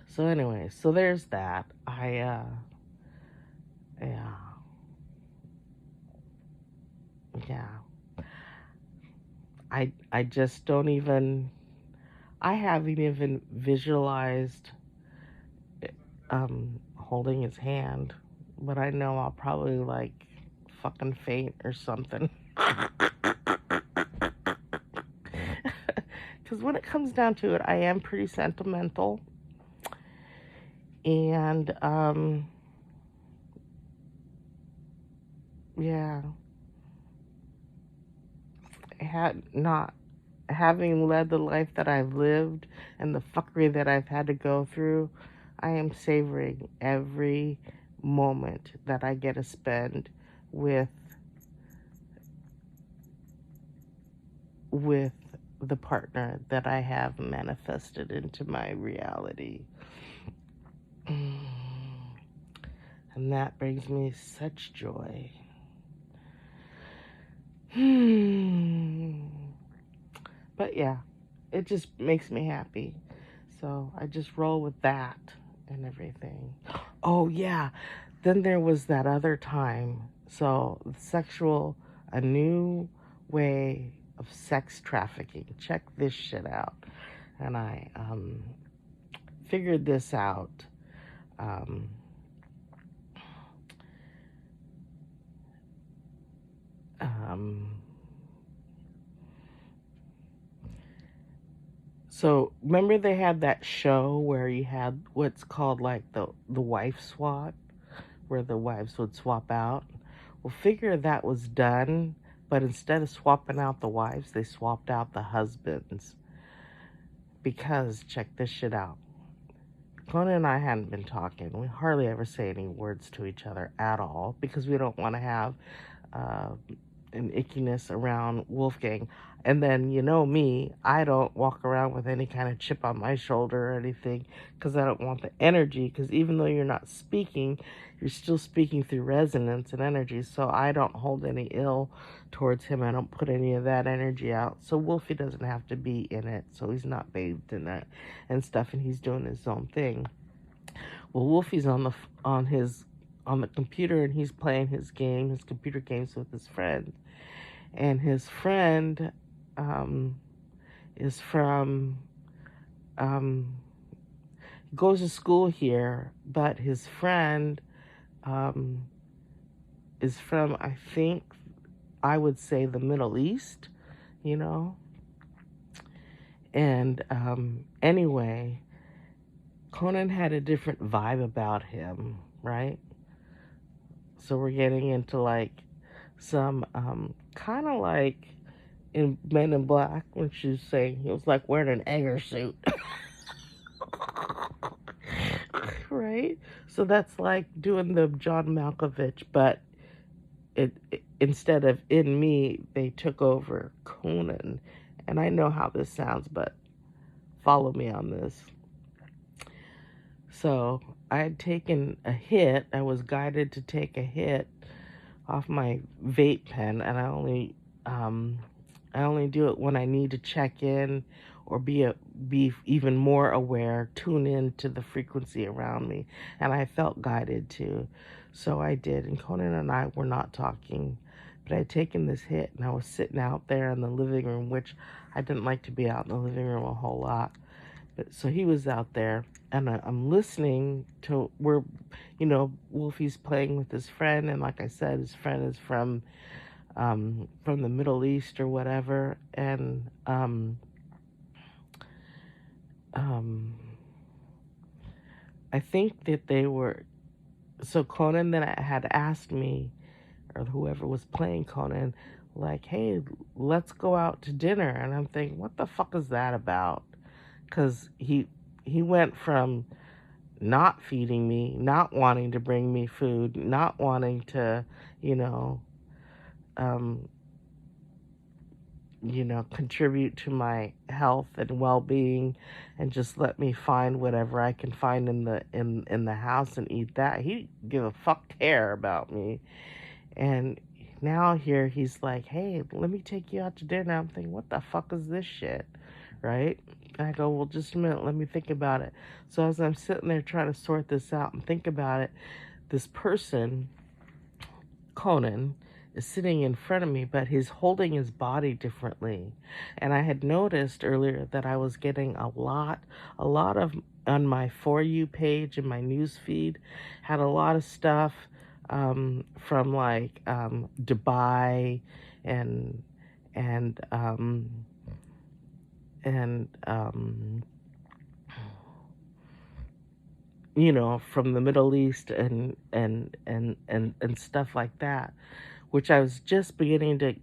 So anyway, so there's that. Yeah, yeah. I just don't even. I haven't even visualized holding his hand, but I know I'll probably like fucking faint or something. Because when it comes down to it, I am pretty sentimental, and yeah, had not having led the life that I've lived and the fuckery that I've had to go through, I am savoring every moment that I get to spend with with the partner that I have manifested into my reality. And that brings me such joy. But yeah, it just makes me happy. So I just roll with that and everything. Oh, yeah. Then there was that other time. So, a new way of sex trafficking. Check this shit out. And I figured this out. Um, um, so, remember they had that show where you had what's called like the wife swap, where the wives would swap out? Well, figure that was done, but instead of swapping out the wives, they swapped out the husbands. Because, check this shit out. Conan and I hadn't been talking. We hardly ever say any words to each other at all because we don't want to have uh, an ickiness around Wolfgang. And then, you know me, I don't walk around with any kind of chip on my shoulder or anything because I don't want the energy. Because even though you're not speaking, you're still speaking through resonance and energy. So I don't hold any ill towards him. I don't put any of that energy out. So Wolfie doesn't have to be in it. So he's not bathed in it and stuff, and he's doing his own thing. Well, Wolfie's on the computer and he's playing his computer games with his friend, and his friend is from goes to school here, but his friend um, is from, I think, I would say the Middle East, you know. And anyway, Conan had a different vibe about him, right? So we're getting into like some kind of like in Men in Black when she was saying he was like wearing an Egger suit. Right? So that's like doing the John Malkovich, but instead of in me, they took over Conan. And I know how this sounds, but follow me on this. So I had taken a hit. I was guided to take a hit off my vape pen, and I only do it when I need to check in or be even more aware, tune in to the frequency around me. And I felt guided to. So I did. And Conan and I were not talking, but I had taken this hit and I was sitting out there in the living room, which I didn't like to be out in the living room a whole lot. But so he was out there and I'm listening to where, Wolfie's playing with his friend. And like I said, his friend is from the Middle East or whatever, and um, I think that they were. So Conan then had asked me, or whoever was playing Conan, like, "Hey, let's go out to dinner," and I'm thinking, "What the fuck is that about?" Because he went from not feeding me, not wanting to bring me food, not wanting to, you know, contribute to my health and well-being, and just let me find whatever I can find in the house and eat that. He didn't give a fuck care about me. And now here he's like, hey, let me take you out to dinner. I'm thinking, what the fuck is this shit? Right? And I go, well, just a minute, let me think about it. So as I'm sitting there trying to sort this out and think about it, this person, Conan, is sitting in front of me, but he's holding his body differently. And I had noticed earlier that I was getting a lot of, on my For You page in my news feed, had a lot of stuff from like Dubai and and um, and from the Middle East and stuff like that, which I was just beginning to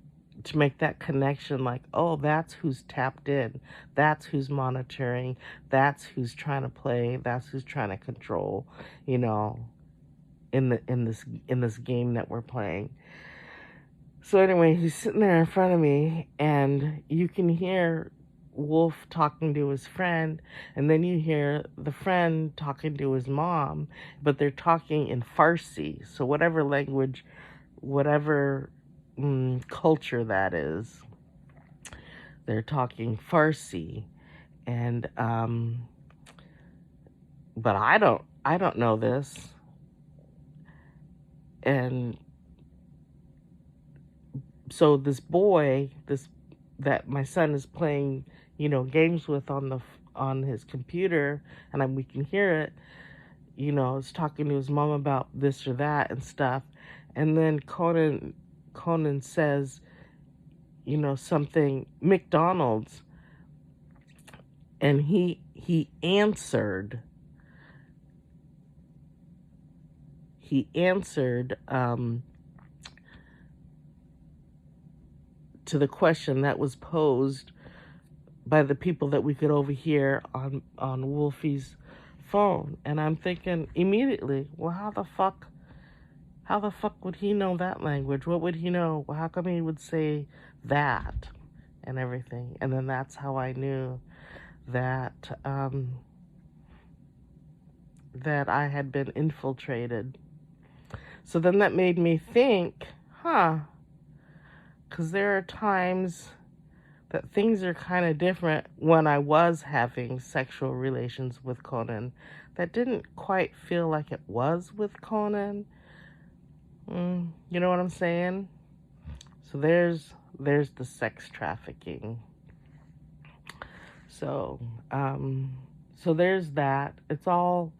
make that connection, like, oh, that's who's tapped in, that's who's monitoring, that's who's trying to play, that's who's trying to control, you know, in this game that we're playing. So anyway, he's sitting there in front of me, and you can hear Wolf talking to his friend, and then you hear the friend talking to his mom, but they're talking in Farsi. So whatever language, whatever culture that is, they're talking Farsi, and but I don't know this, and so this boy, that my son is playing, games with on his computer, and we can hear it. Is talking to his mom about this or that and stuff, and then Conan says, something McDonald's, and he answered. He answered. To the question that was posed by the people that we could overhear on Wolfie's phone. And I'm thinking immediately, well, how the fuck would he know that language? What would he know? How come he would say that and everything? And then that's how I knew that that I had been infiltrated. So then that made me think, because there are times that things are kind of different when I was having sexual relations with Conan that didn't quite feel like it was with Conan. You know what I'm saying? So there's the sex trafficking. So so there's that. It's all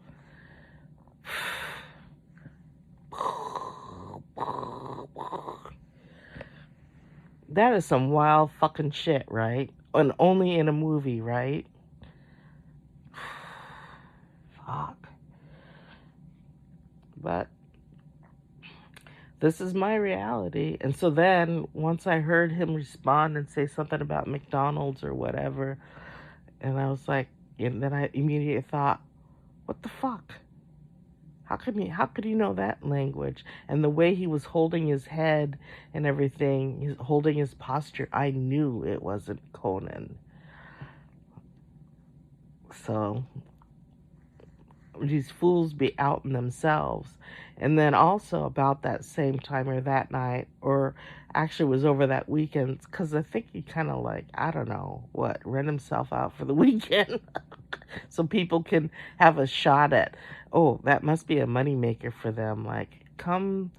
that is some wild fucking shit, right? And only in a movie, right? Fuck. But this is my reality. And so then, once I heard him respond and say something about McDonald's or whatever, and I was like, and then I immediately thought, what the fuck? How could he know that language? And the way he was holding his head and everything, holding his posture, I knew it wasn't Conan. So these fools be outing themselves. And then also about that same time or that night, or actually was over that weekend, because I think he kind of like, I don't know, rent himself out for the weekend. So people can have a shot at, oh, that must be a moneymaker for them. Like, come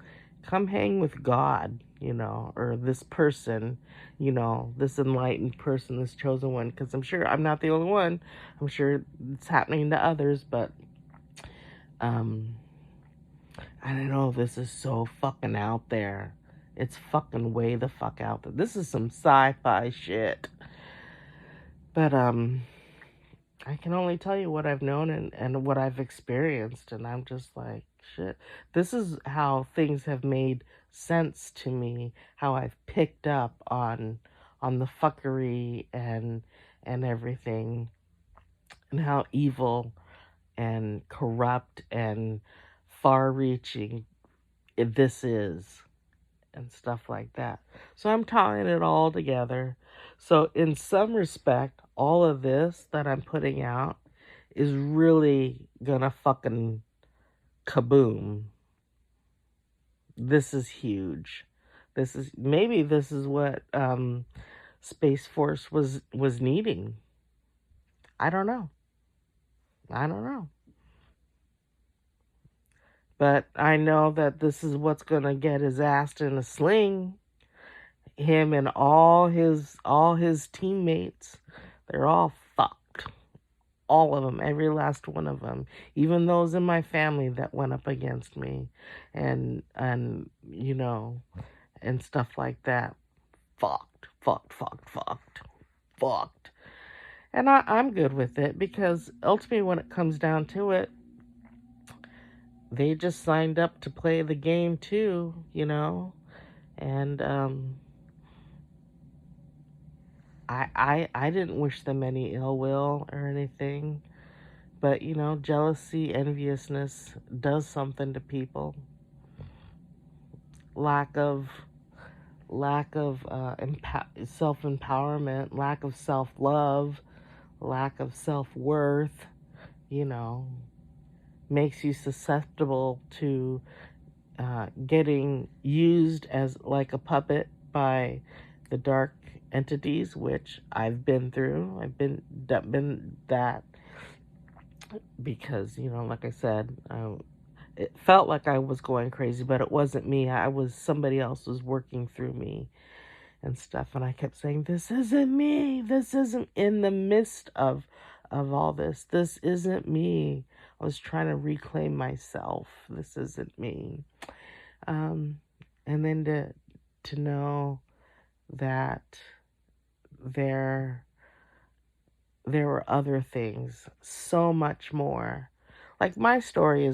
hang with God, or this person, this enlightened person, this chosen one, because I'm sure I'm not the only one. I'm sure it's happening to others, but I don't know, this is so fucking out there. It's fucking way the fuck out there. This is some sci-fi shit. But I can only tell you what I've known and what I've experienced, and I'm just like, shit. This is how things have made sense to me, how I've picked up on the fuckery and everything, and how evil and corrupt and far-reaching this is. and stuff like that. So I'm tying it all together. So in some respect, all of this that I'm putting out is really gonna fucking kaboom. This is huge. This is what Space Force was needing. I don't know. I don't know. But I know that this is what's gonna get his ass in a sling. Him and all his teammates, they're all fucked. All of them, every last one of them, even those in my family that went up against me, and you know, and stuff like that. Fucked, fucked, fucked, fucked, fucked. And I'm good with it because ultimately, when it comes down to it, they just signed up to play the game too, you know, and I didn't wish them any ill will or anything, but you know, jealousy, enviousness does something to people. Lack of self empowerment, lack of self love, lack of self worth, you know, makes you susceptible to getting used as like a puppet by the dark entities, which I've been through. I've been that because, you know, like I said, it felt like I was going crazy, but it wasn't me. Somebody else was working through me and stuff. And I kept saying, this isn't me. This isn't in the midst of all this. This isn't me. I was trying to reclaim myself. This isn't me. And then to know that there were other things, so much more. Like my story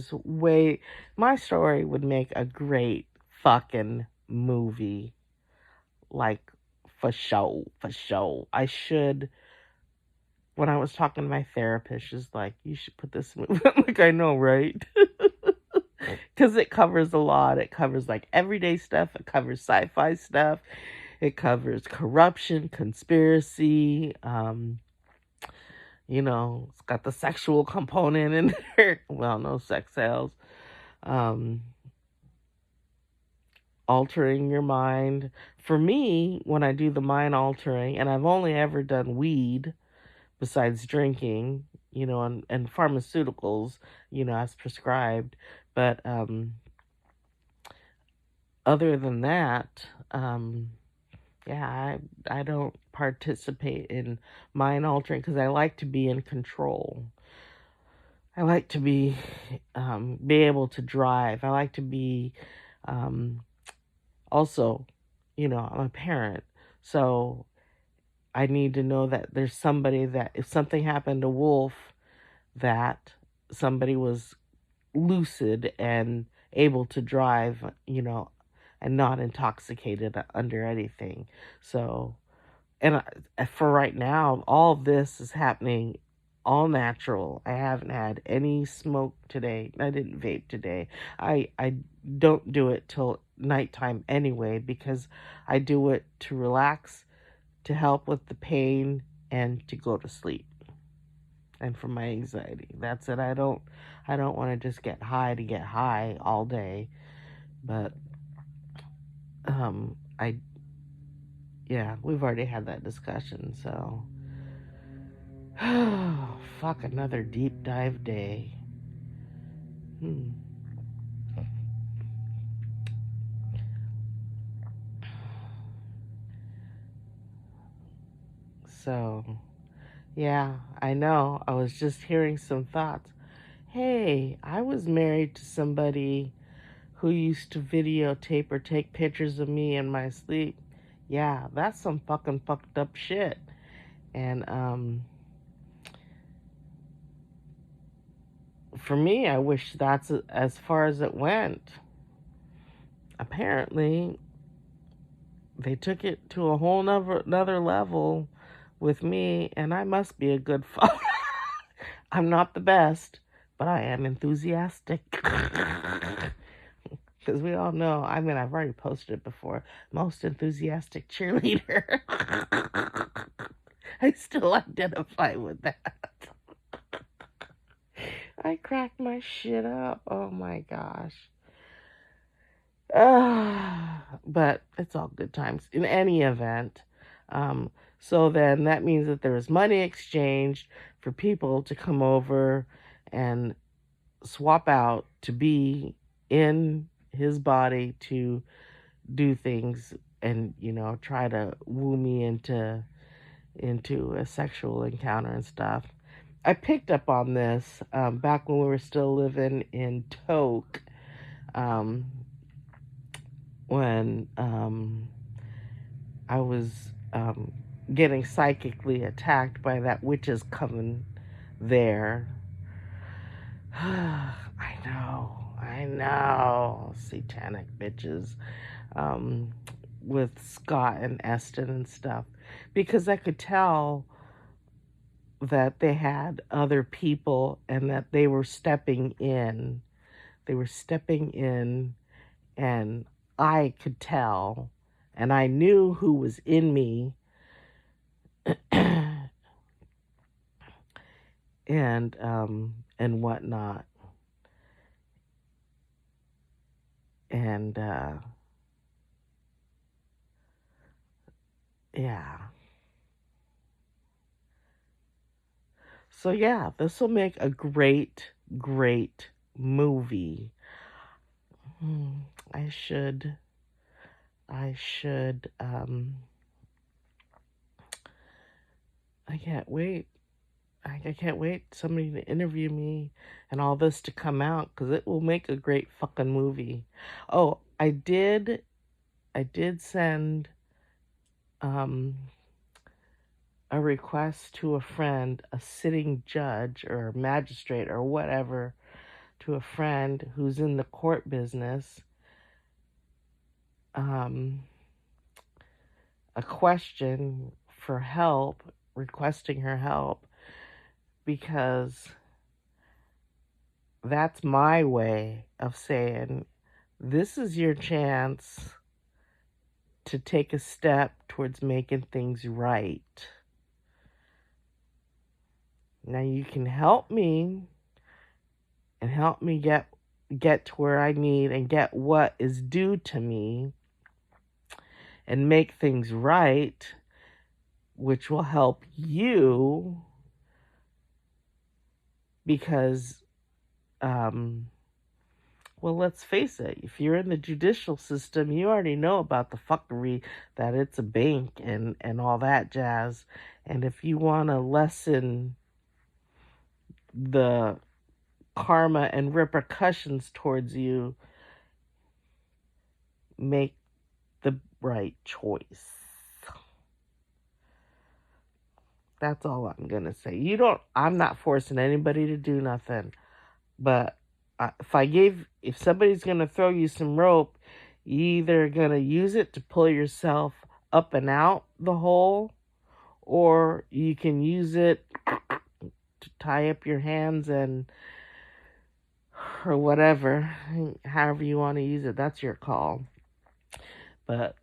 would make a great fucking movie. Like for sure, for sure. When I was talking to my therapist, she's like, you should put this movie. I'm like, I know, right? Because it covers a lot. It covers like everyday stuff. It covers sci-fi stuff. It covers corruption, conspiracy. You know, it's got the sexual component in there. Well, no sex sales. Altering your mind. For me, when I do the mind altering, and I've only ever done weed besides drinking, you know, and pharmaceuticals, you know, as prescribed. But other than that, yeah, I don't participate in mind altering because I like to be in control. I like to be able to drive. I like to be also, you know, I'm a parent, so I need to know that there's somebody that if something happened to Wolf, that somebody was lucid and able to drive, you know, and not intoxicated under anything. So, and for right now, all this is happening all natural. I haven't had any smoke today. I didn't vape today. I don't do it till nighttime anyway because I do it to relax, to help with the pain, and to go to sleep. And for my anxiety. That's it. I don't want to just get high to get high all day. But I yeah, we've already had that discussion, so fuck, another deep dive day. So, yeah, I know. I was just hearing some thoughts. Hey, I was married to somebody who used to videotape or take pictures of me in my sleep. Yeah, that's some fucking fucked up shit. And for me, I wish that's as far as it went. Apparently, they took it to a whole another level with me, and I must be a good father. I'm not the best, but I am enthusiastic. Because we all know, I mean, I've already posted it before, most enthusiastic cheerleader. I still identify with that. I cracked my shit up. Oh my gosh. But it's all good times in any event. Um, so then that means that there was money exchanged for people to come over and swap out to be in his body to do things and try to woo me into a sexual encounter and stuff. I picked up on this back when we were still living in Toke, um, when I was getting psychically attacked by that witch's coven there. I know, satanic bitches, um, with Scott and Eston and stuff, because I could tell that they had other people and that they were stepping in. They were stepping in, and I could tell, and I knew who was in me, and whatnot, and yeah. So yeah, this will make a great movie. Hmm, I should, I should, I can't wait. I can't wait somebody to interview me and all this to come out because it will make a great fucking movie. Oh, I did send um a request to a friend, a sitting judge or magistrate or whatever, to a friend who's in the court business, um, a question for help, requesting her help, because that's my way of saying, this is your chance to take a step towards making things right. Now you can help me and help me get to where I need and get what is due to me and make things right, which will help you because well, let's face it, if you're in the judicial system, you already know about the fuckery that it's a bank and all that jazz. And if you want to lessen the karma and repercussions towards you, make the right choice. That's all I'm going to say. I'm not forcing anybody to do nothing. But if somebody's going to throw you some rope, you either going to use it to pull yourself up and out the hole, or you can use it to tie up your hands or whatever, however you want to use it. That's your call. But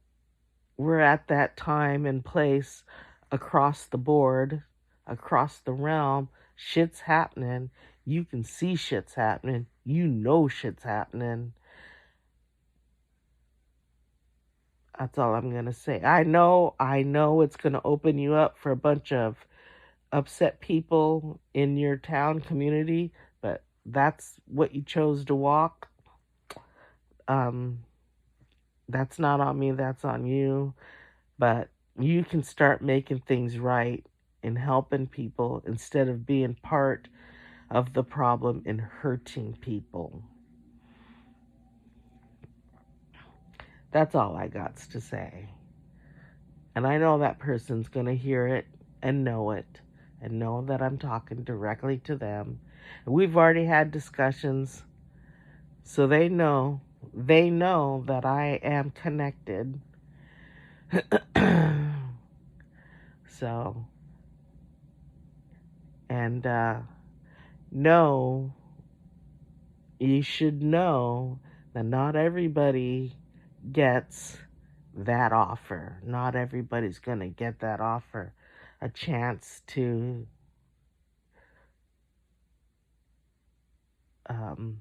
we're at that time and place across the board, across the realm. Shit's happening. You can see shit's happening. You know shit's happening. That's all I'm going to say. I know it's going to open you up for a bunch of upset people in your town community, but that's what you chose to walk. That's not on me, that's on you. But you can start making things right and helping people instead of being part of the problem and hurting people. That's all I got to say. And I know that person's going to hear it and know that I'm talking directly to them. And we've already had discussions, so they know that I am connected. So, and you should know Now, not everybody gets that offer. Not everybody's going to get that offer. A chance to um,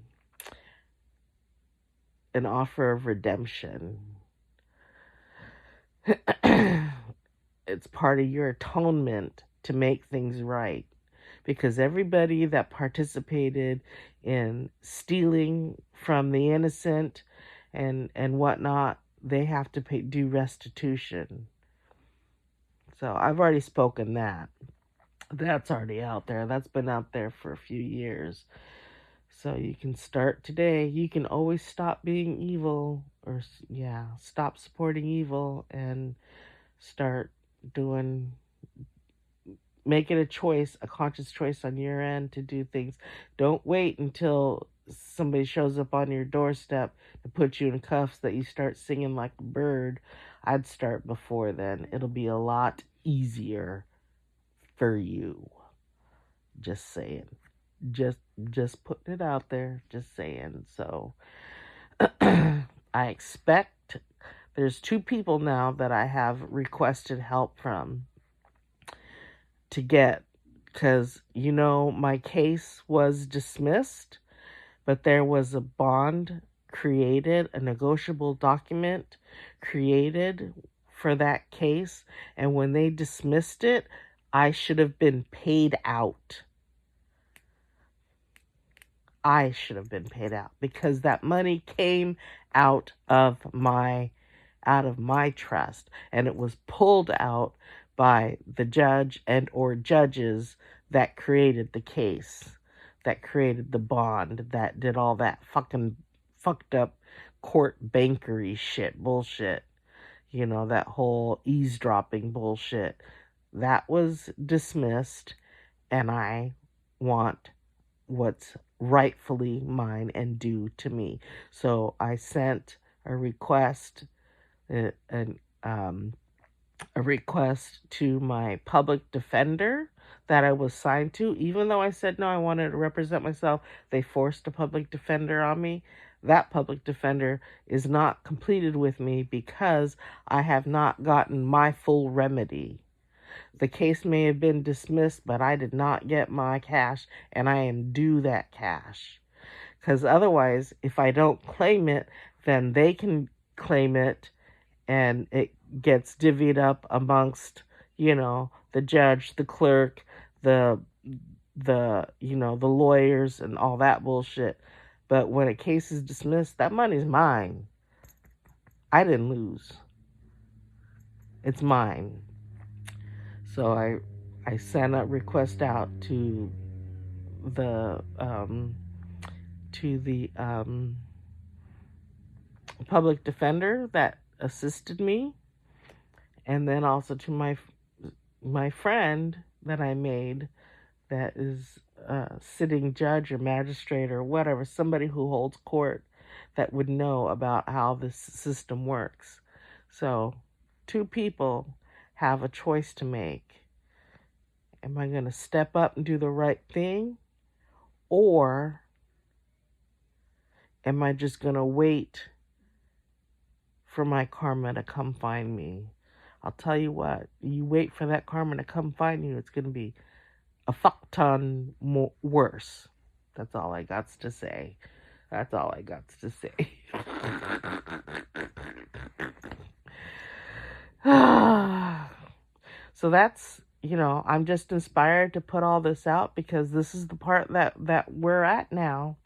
an offer of redemption. It's part of your atonement to make things right. Because everybody that participated in stealing from the innocent and whatnot, they have to do restitution. So I've already spoken that. That's already out there. That's been out there for a few years. So you can start today. You can always stop being evil, or stop supporting evil and start doing, make it a choice, a conscious choice on your end to do things. Don't wait until somebody shows up on your doorstep to put you in cuffs that you start singing like a bird. I'd start before then. It'll be a lot easier for you. Just saying. Just putting it out there. Just saying. So I expect there's 2 people now that I have requested help from to get, because my case was dismissed, but there was a bond created, a negotiable document created for that case, and when they dismissed it, I should have been paid out. I should have been paid out because that money came out of my trust, and it was pulled out by the judge and or judges that created the case, that created the bond, that did all that fucking fucked up court bankery shit bullshit. That whole eavesdropping bullshit. That was dismissed, and I want what's rightfully mine and due to me. So I sent a request, a request to my public defender that I was signed to. Even though I said no, I wanted to represent myself, they forced a public defender on me. That public defender is not completed with me because I have not gotten my full remedy. The case may have been dismissed, but I did not get my cash, and I am due that cash. Because otherwise, if I don't claim it, then they can claim it, and it gets divvied up amongst, the judge, the clerk, the lawyers and all that bullshit. But when a case is dismissed, that money's mine. I didn't lose. It's mine. So I sent a request out to the public defender that assisted me, and then also to my friend that I made, that is sitting judge or magistrate or whatever, somebody who holds court that would know about how this system works. So 2 people have a choice to make. Am I going to step up and do the right thing? Or am I just going to wait for my karma to come find me? I'll tell you what, you wait for that karma to come find you, it's going to be a fuck ton worse. That's all I got to say. That's all I got to say. So that's, I'm just inspired to put all this out because this is the part that we're at now.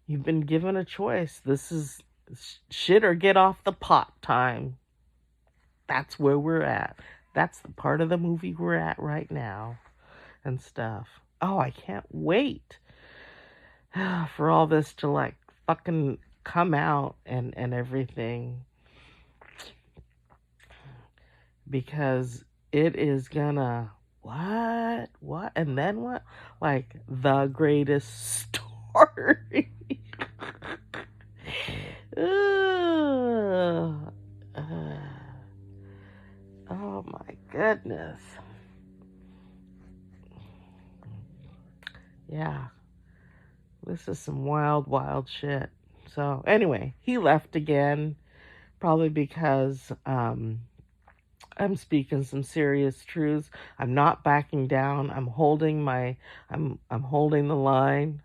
You've been given a choice. This is shit or get off the pot time. That's where we're at. That's the part of the movie we're at right now and stuff. Oh, I can't wait for all this to fucking come out and everything, because it is gonna what and then what, the greatest story. Oh my goodness. Yeah, this is some wild shit. So anyway, he left again, probably because I'm speaking some serious truths. I'm not backing down. I'm holding the line.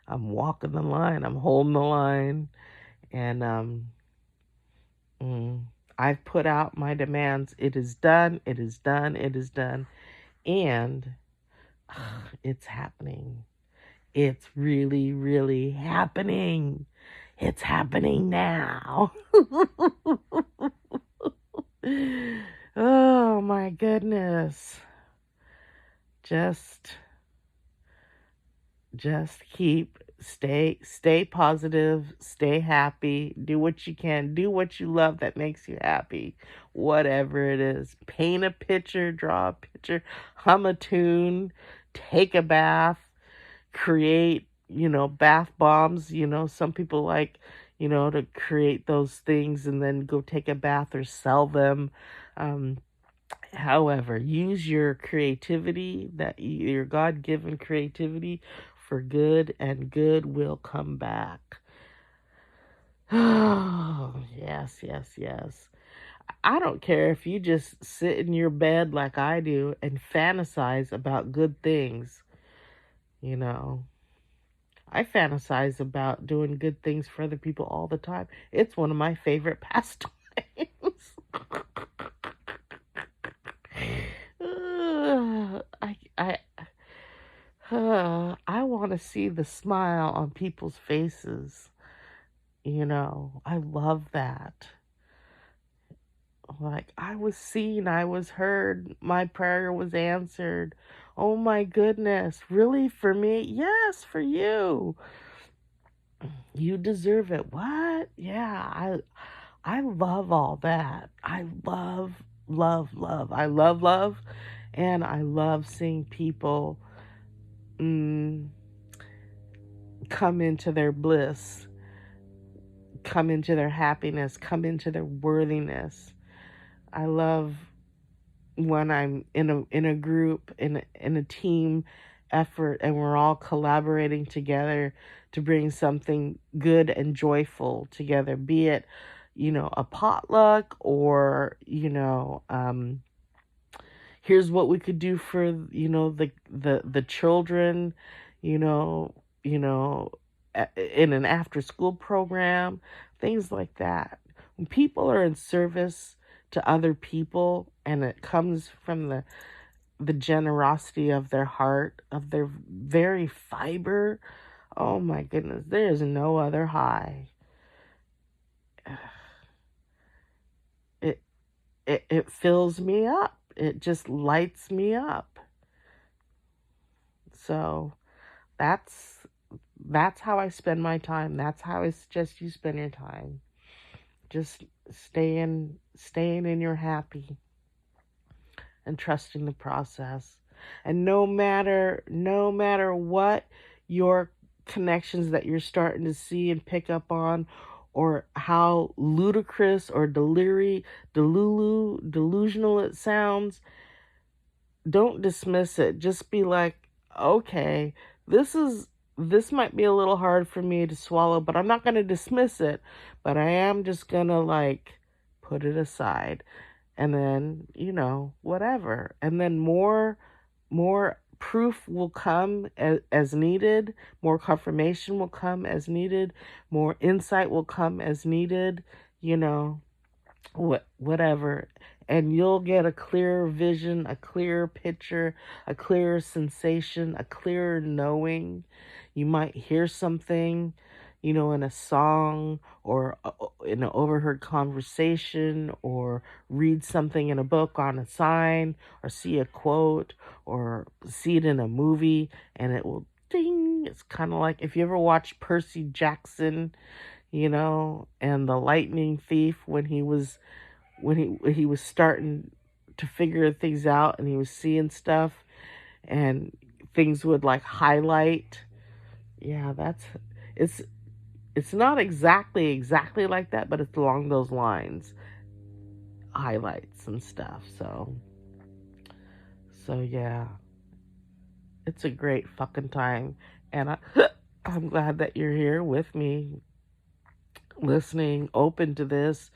I'm walking the line. I'm holding the line. And mm, I've put out my demands. It is done. It is done. It is done. And it's happening. It's really, really happening. It's happening now. Oh my goodness. Just stay positive, stay happy, do what you can, do what you love that makes you happy, whatever it is. Paint a picture, draw a picture, hum a tune, take a bath, create, bath bombs. Some people like, to create those things and then go take a bath or sell them. However, use your creativity, your God-given creativity, for good, and good will come back. Oh, yes, yes, yes. I don't care if you just sit in your bed like I do and fantasize about good things. You know, I fantasize about doing good things for other people all the time. It's one of my favorite pastimes. I want to see the smile on people's faces. I love that. Like, I was seen, I was heard, my prayer was answered. Oh my goodness, really, for me? Yes, for you. You deserve it. What? Yeah, I love all that. I love, love, love. I love love, and I love seeing people come into their bliss, come into their happiness, come into their worthiness. I love when I'm in a group, in a team effort, and we're all collaborating together to bring something good and joyful together, be it a potluck, or here's what we could do for the children, you know in an after school program, things like that. When people are in service to other people, and it comes from the generosity of their heart, of their very fiber, oh my goodness, there is no other high. It fills me up. It just lights me up. So that's how I spend my time. That's how I suggest you spend your time. Just staying in your happy, and trusting the process. And no matter what your connections that you're starting to see and pick up on, or how ludicrous or delusional it sounds, don't dismiss it. Just be like, okay, this might be a little hard for me to swallow, but I'm not going to dismiss it, but I am just going to put it aside. And then, whatever. And then more proof will come as needed, more confirmation will come as needed, more insight will come as needed, whatever. And you'll get a clearer vision, a clearer picture, a clearer sensation, a clearer knowing. You might hear something, in a song, or in an overheard conversation, or read something in a book on a sign, or see a quote, or see it in a movie, and it will ding. It's kind of like if you ever watched Percy Jackson, and the Lightning Thief, when he was starting to figure things out, and he was seeing stuff, and things would highlight. Yeah, it's not exactly like that, but it's along those lines, highlights and stuff. So yeah, it's a great fucking time, and I'm glad that you're here with me. listening, open to this,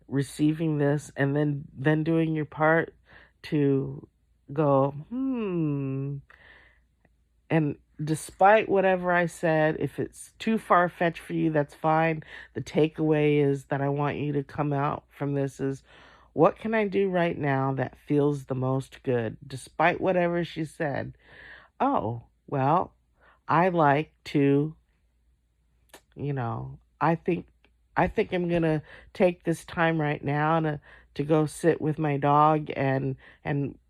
receiving this, and then doing your part to go, and despite whatever I said, if it's too far fetched for you, that's fine. The takeaway is that I want you to come out from this is, what can I do right now that feels the most good? Despite whatever she said. Oh, well, I like to, you know, I think I'm gonna take this time right now to go sit with my dog and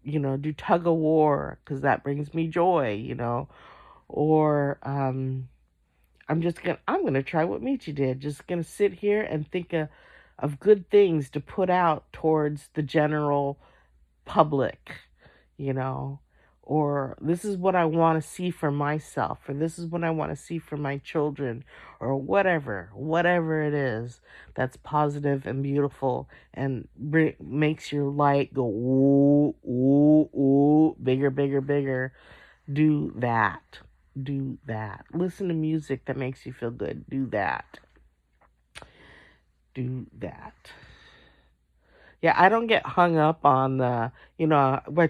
do tug of war because that brings me joy, or I'm gonna try what Michi did. Just gonna sit here and think of good things to put out towards the general public, you know, or this is what I want to see for myself, or this is what I want to see for my children, or whatever it is that's positive and beautiful and makes your light go ooh, ooh, ooh, bigger, bigger, bigger. Do that. Do that. Listen to music that makes you feel good. Do that. Do that. Yeah, I don't get hung up on I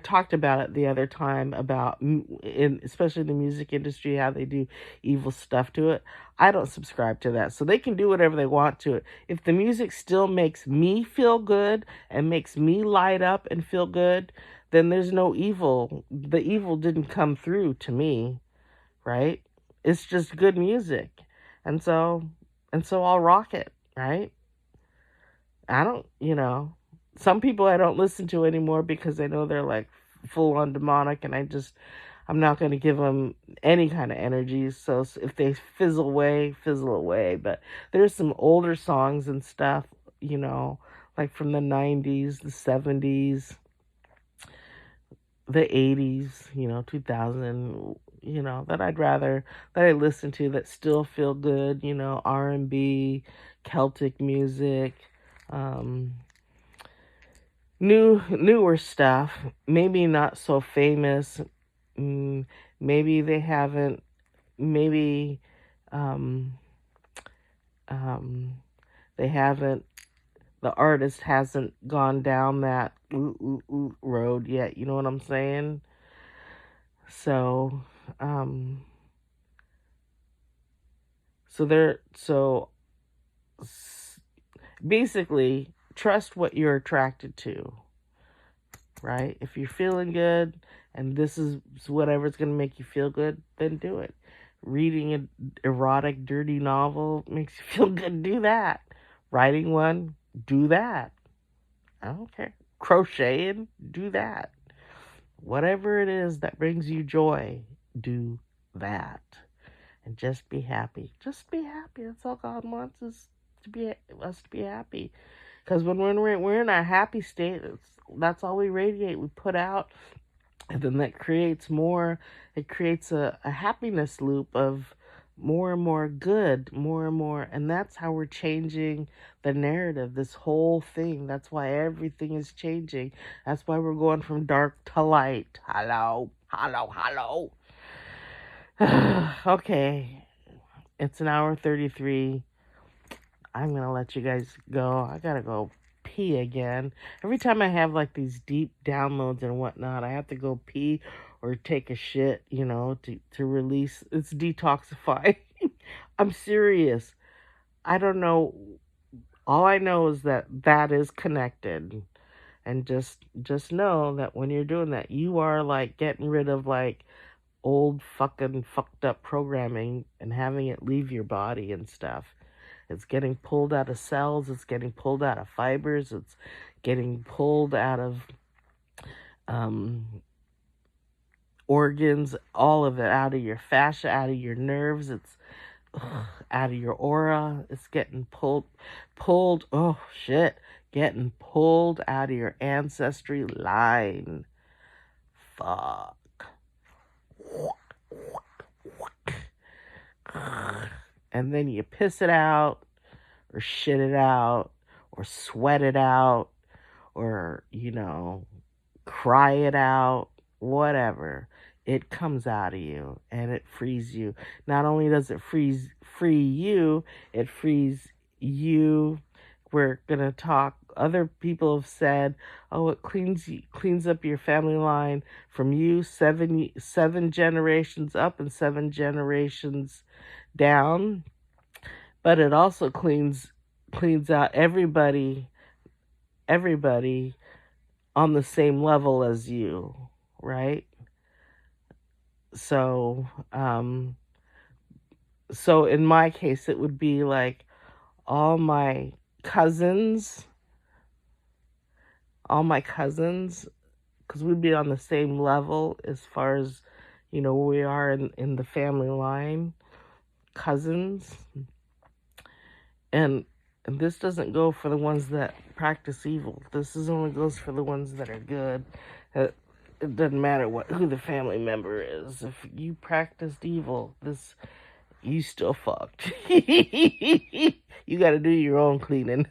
talked about it the other time about, especially the music industry, how they do evil stuff to it. I don't subscribe to that. So they can do whatever they want to it. If the music still makes me feel good and makes me light up and feel good, then there's no evil. The evil didn't come through to me, right? It's just good music. And so I'll rock it, right? I don't, some people I don't listen to anymore because I know they're like full on demonic, and I'm not going to give them any kind of energy. So if they fizzle away, fizzle away. But there's some older songs and stuff, like from the 90s, the 70s, the 80s, 2000, that I listen to that still feel good, R&B, Celtic music, um, newer stuff, maybe not so famous. mm, Maybe they haven't, maybe um, um, they haven't, the artist hasn't gone down that road yet, you know what I'm saying? So um so they're so basically, trust what you're attracted to, right? If you're feeling good and this is whatever's going to make you feel good, then do it. Reading an erotic, dirty novel makes you feel good, do that. Writing one, do that. I don't care. Crocheting, do that. Whatever it is that brings you joy, do that. And just be happy. Just be happy. That's all God wants is us to be happy. Because when we're in our happy state, that's all we radiate, we put out, and then that creates more. It creates a happiness loop of more and more good, more and more, and that's how we're changing the narrative. This whole thing. That's why everything is changing. That's why we're going from dark to light. Hello, hello, hello. Okay, it's an hour 33. I'm gonna let you guys go. I gotta go pee again. Every time I have like these deep downloads and whatnot, I have to go pee or take a shit, to release. It's detoxifying. I'm serious. I don't know. All I know is that is connected. And just know that when you're doing that, you are like getting rid of like old fucking fucked up programming and having it leave your body and stuff. It's getting pulled out of cells, it's getting pulled out of fibers, it's getting pulled out of um, organs, all of it, out of your fascia, out of your nerves, it's out of your aura. It's getting pulled, oh shit, getting pulled out of your ancestry line. Fuck. And then you piss it out, or shit it out, or sweat it out, or, cry it out, whatever. It comes out of you and it frees you. Not only does it free you, it frees you. We're gonna talk. Other people have said, "Oh, it cleans up your family line from you seven generations up and 7 generations down." But it also cleans out everybody on the same level as you, right? So, so in my case, it would be like all my cousins, all my cousins, because we'd be on the same level as far as, where we are in the family line, cousins. And this doesn't go for the ones that practice evil. This only goes for the ones that are good. It doesn't matter who the family member is. If you practiced evil, you still fucked. You got to do your own cleaning.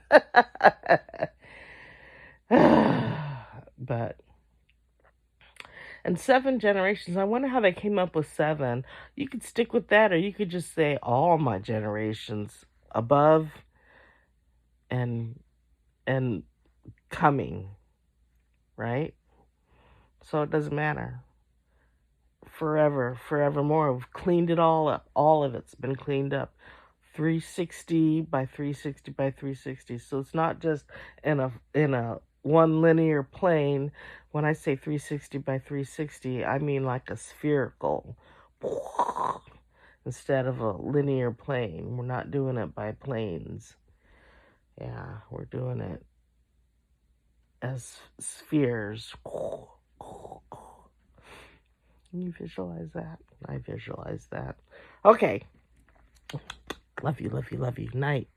But and 7 generations, I wonder how they came up with 7. You could stick with that, or you could just say all my generations above and coming, right? So it doesn't matter. Forevermore. We've cleaned it all up. All of it's been cleaned up. 360 by 360 by 360. So it's not just in a one linear plane. When I say 360 by 360, I mean like a spherical instead of a linear plane. We're not doing it by planes. Yeah, we're doing it as spheres. Can you visualize that? I visualize that. Okay. Love you, love you, love you. Night.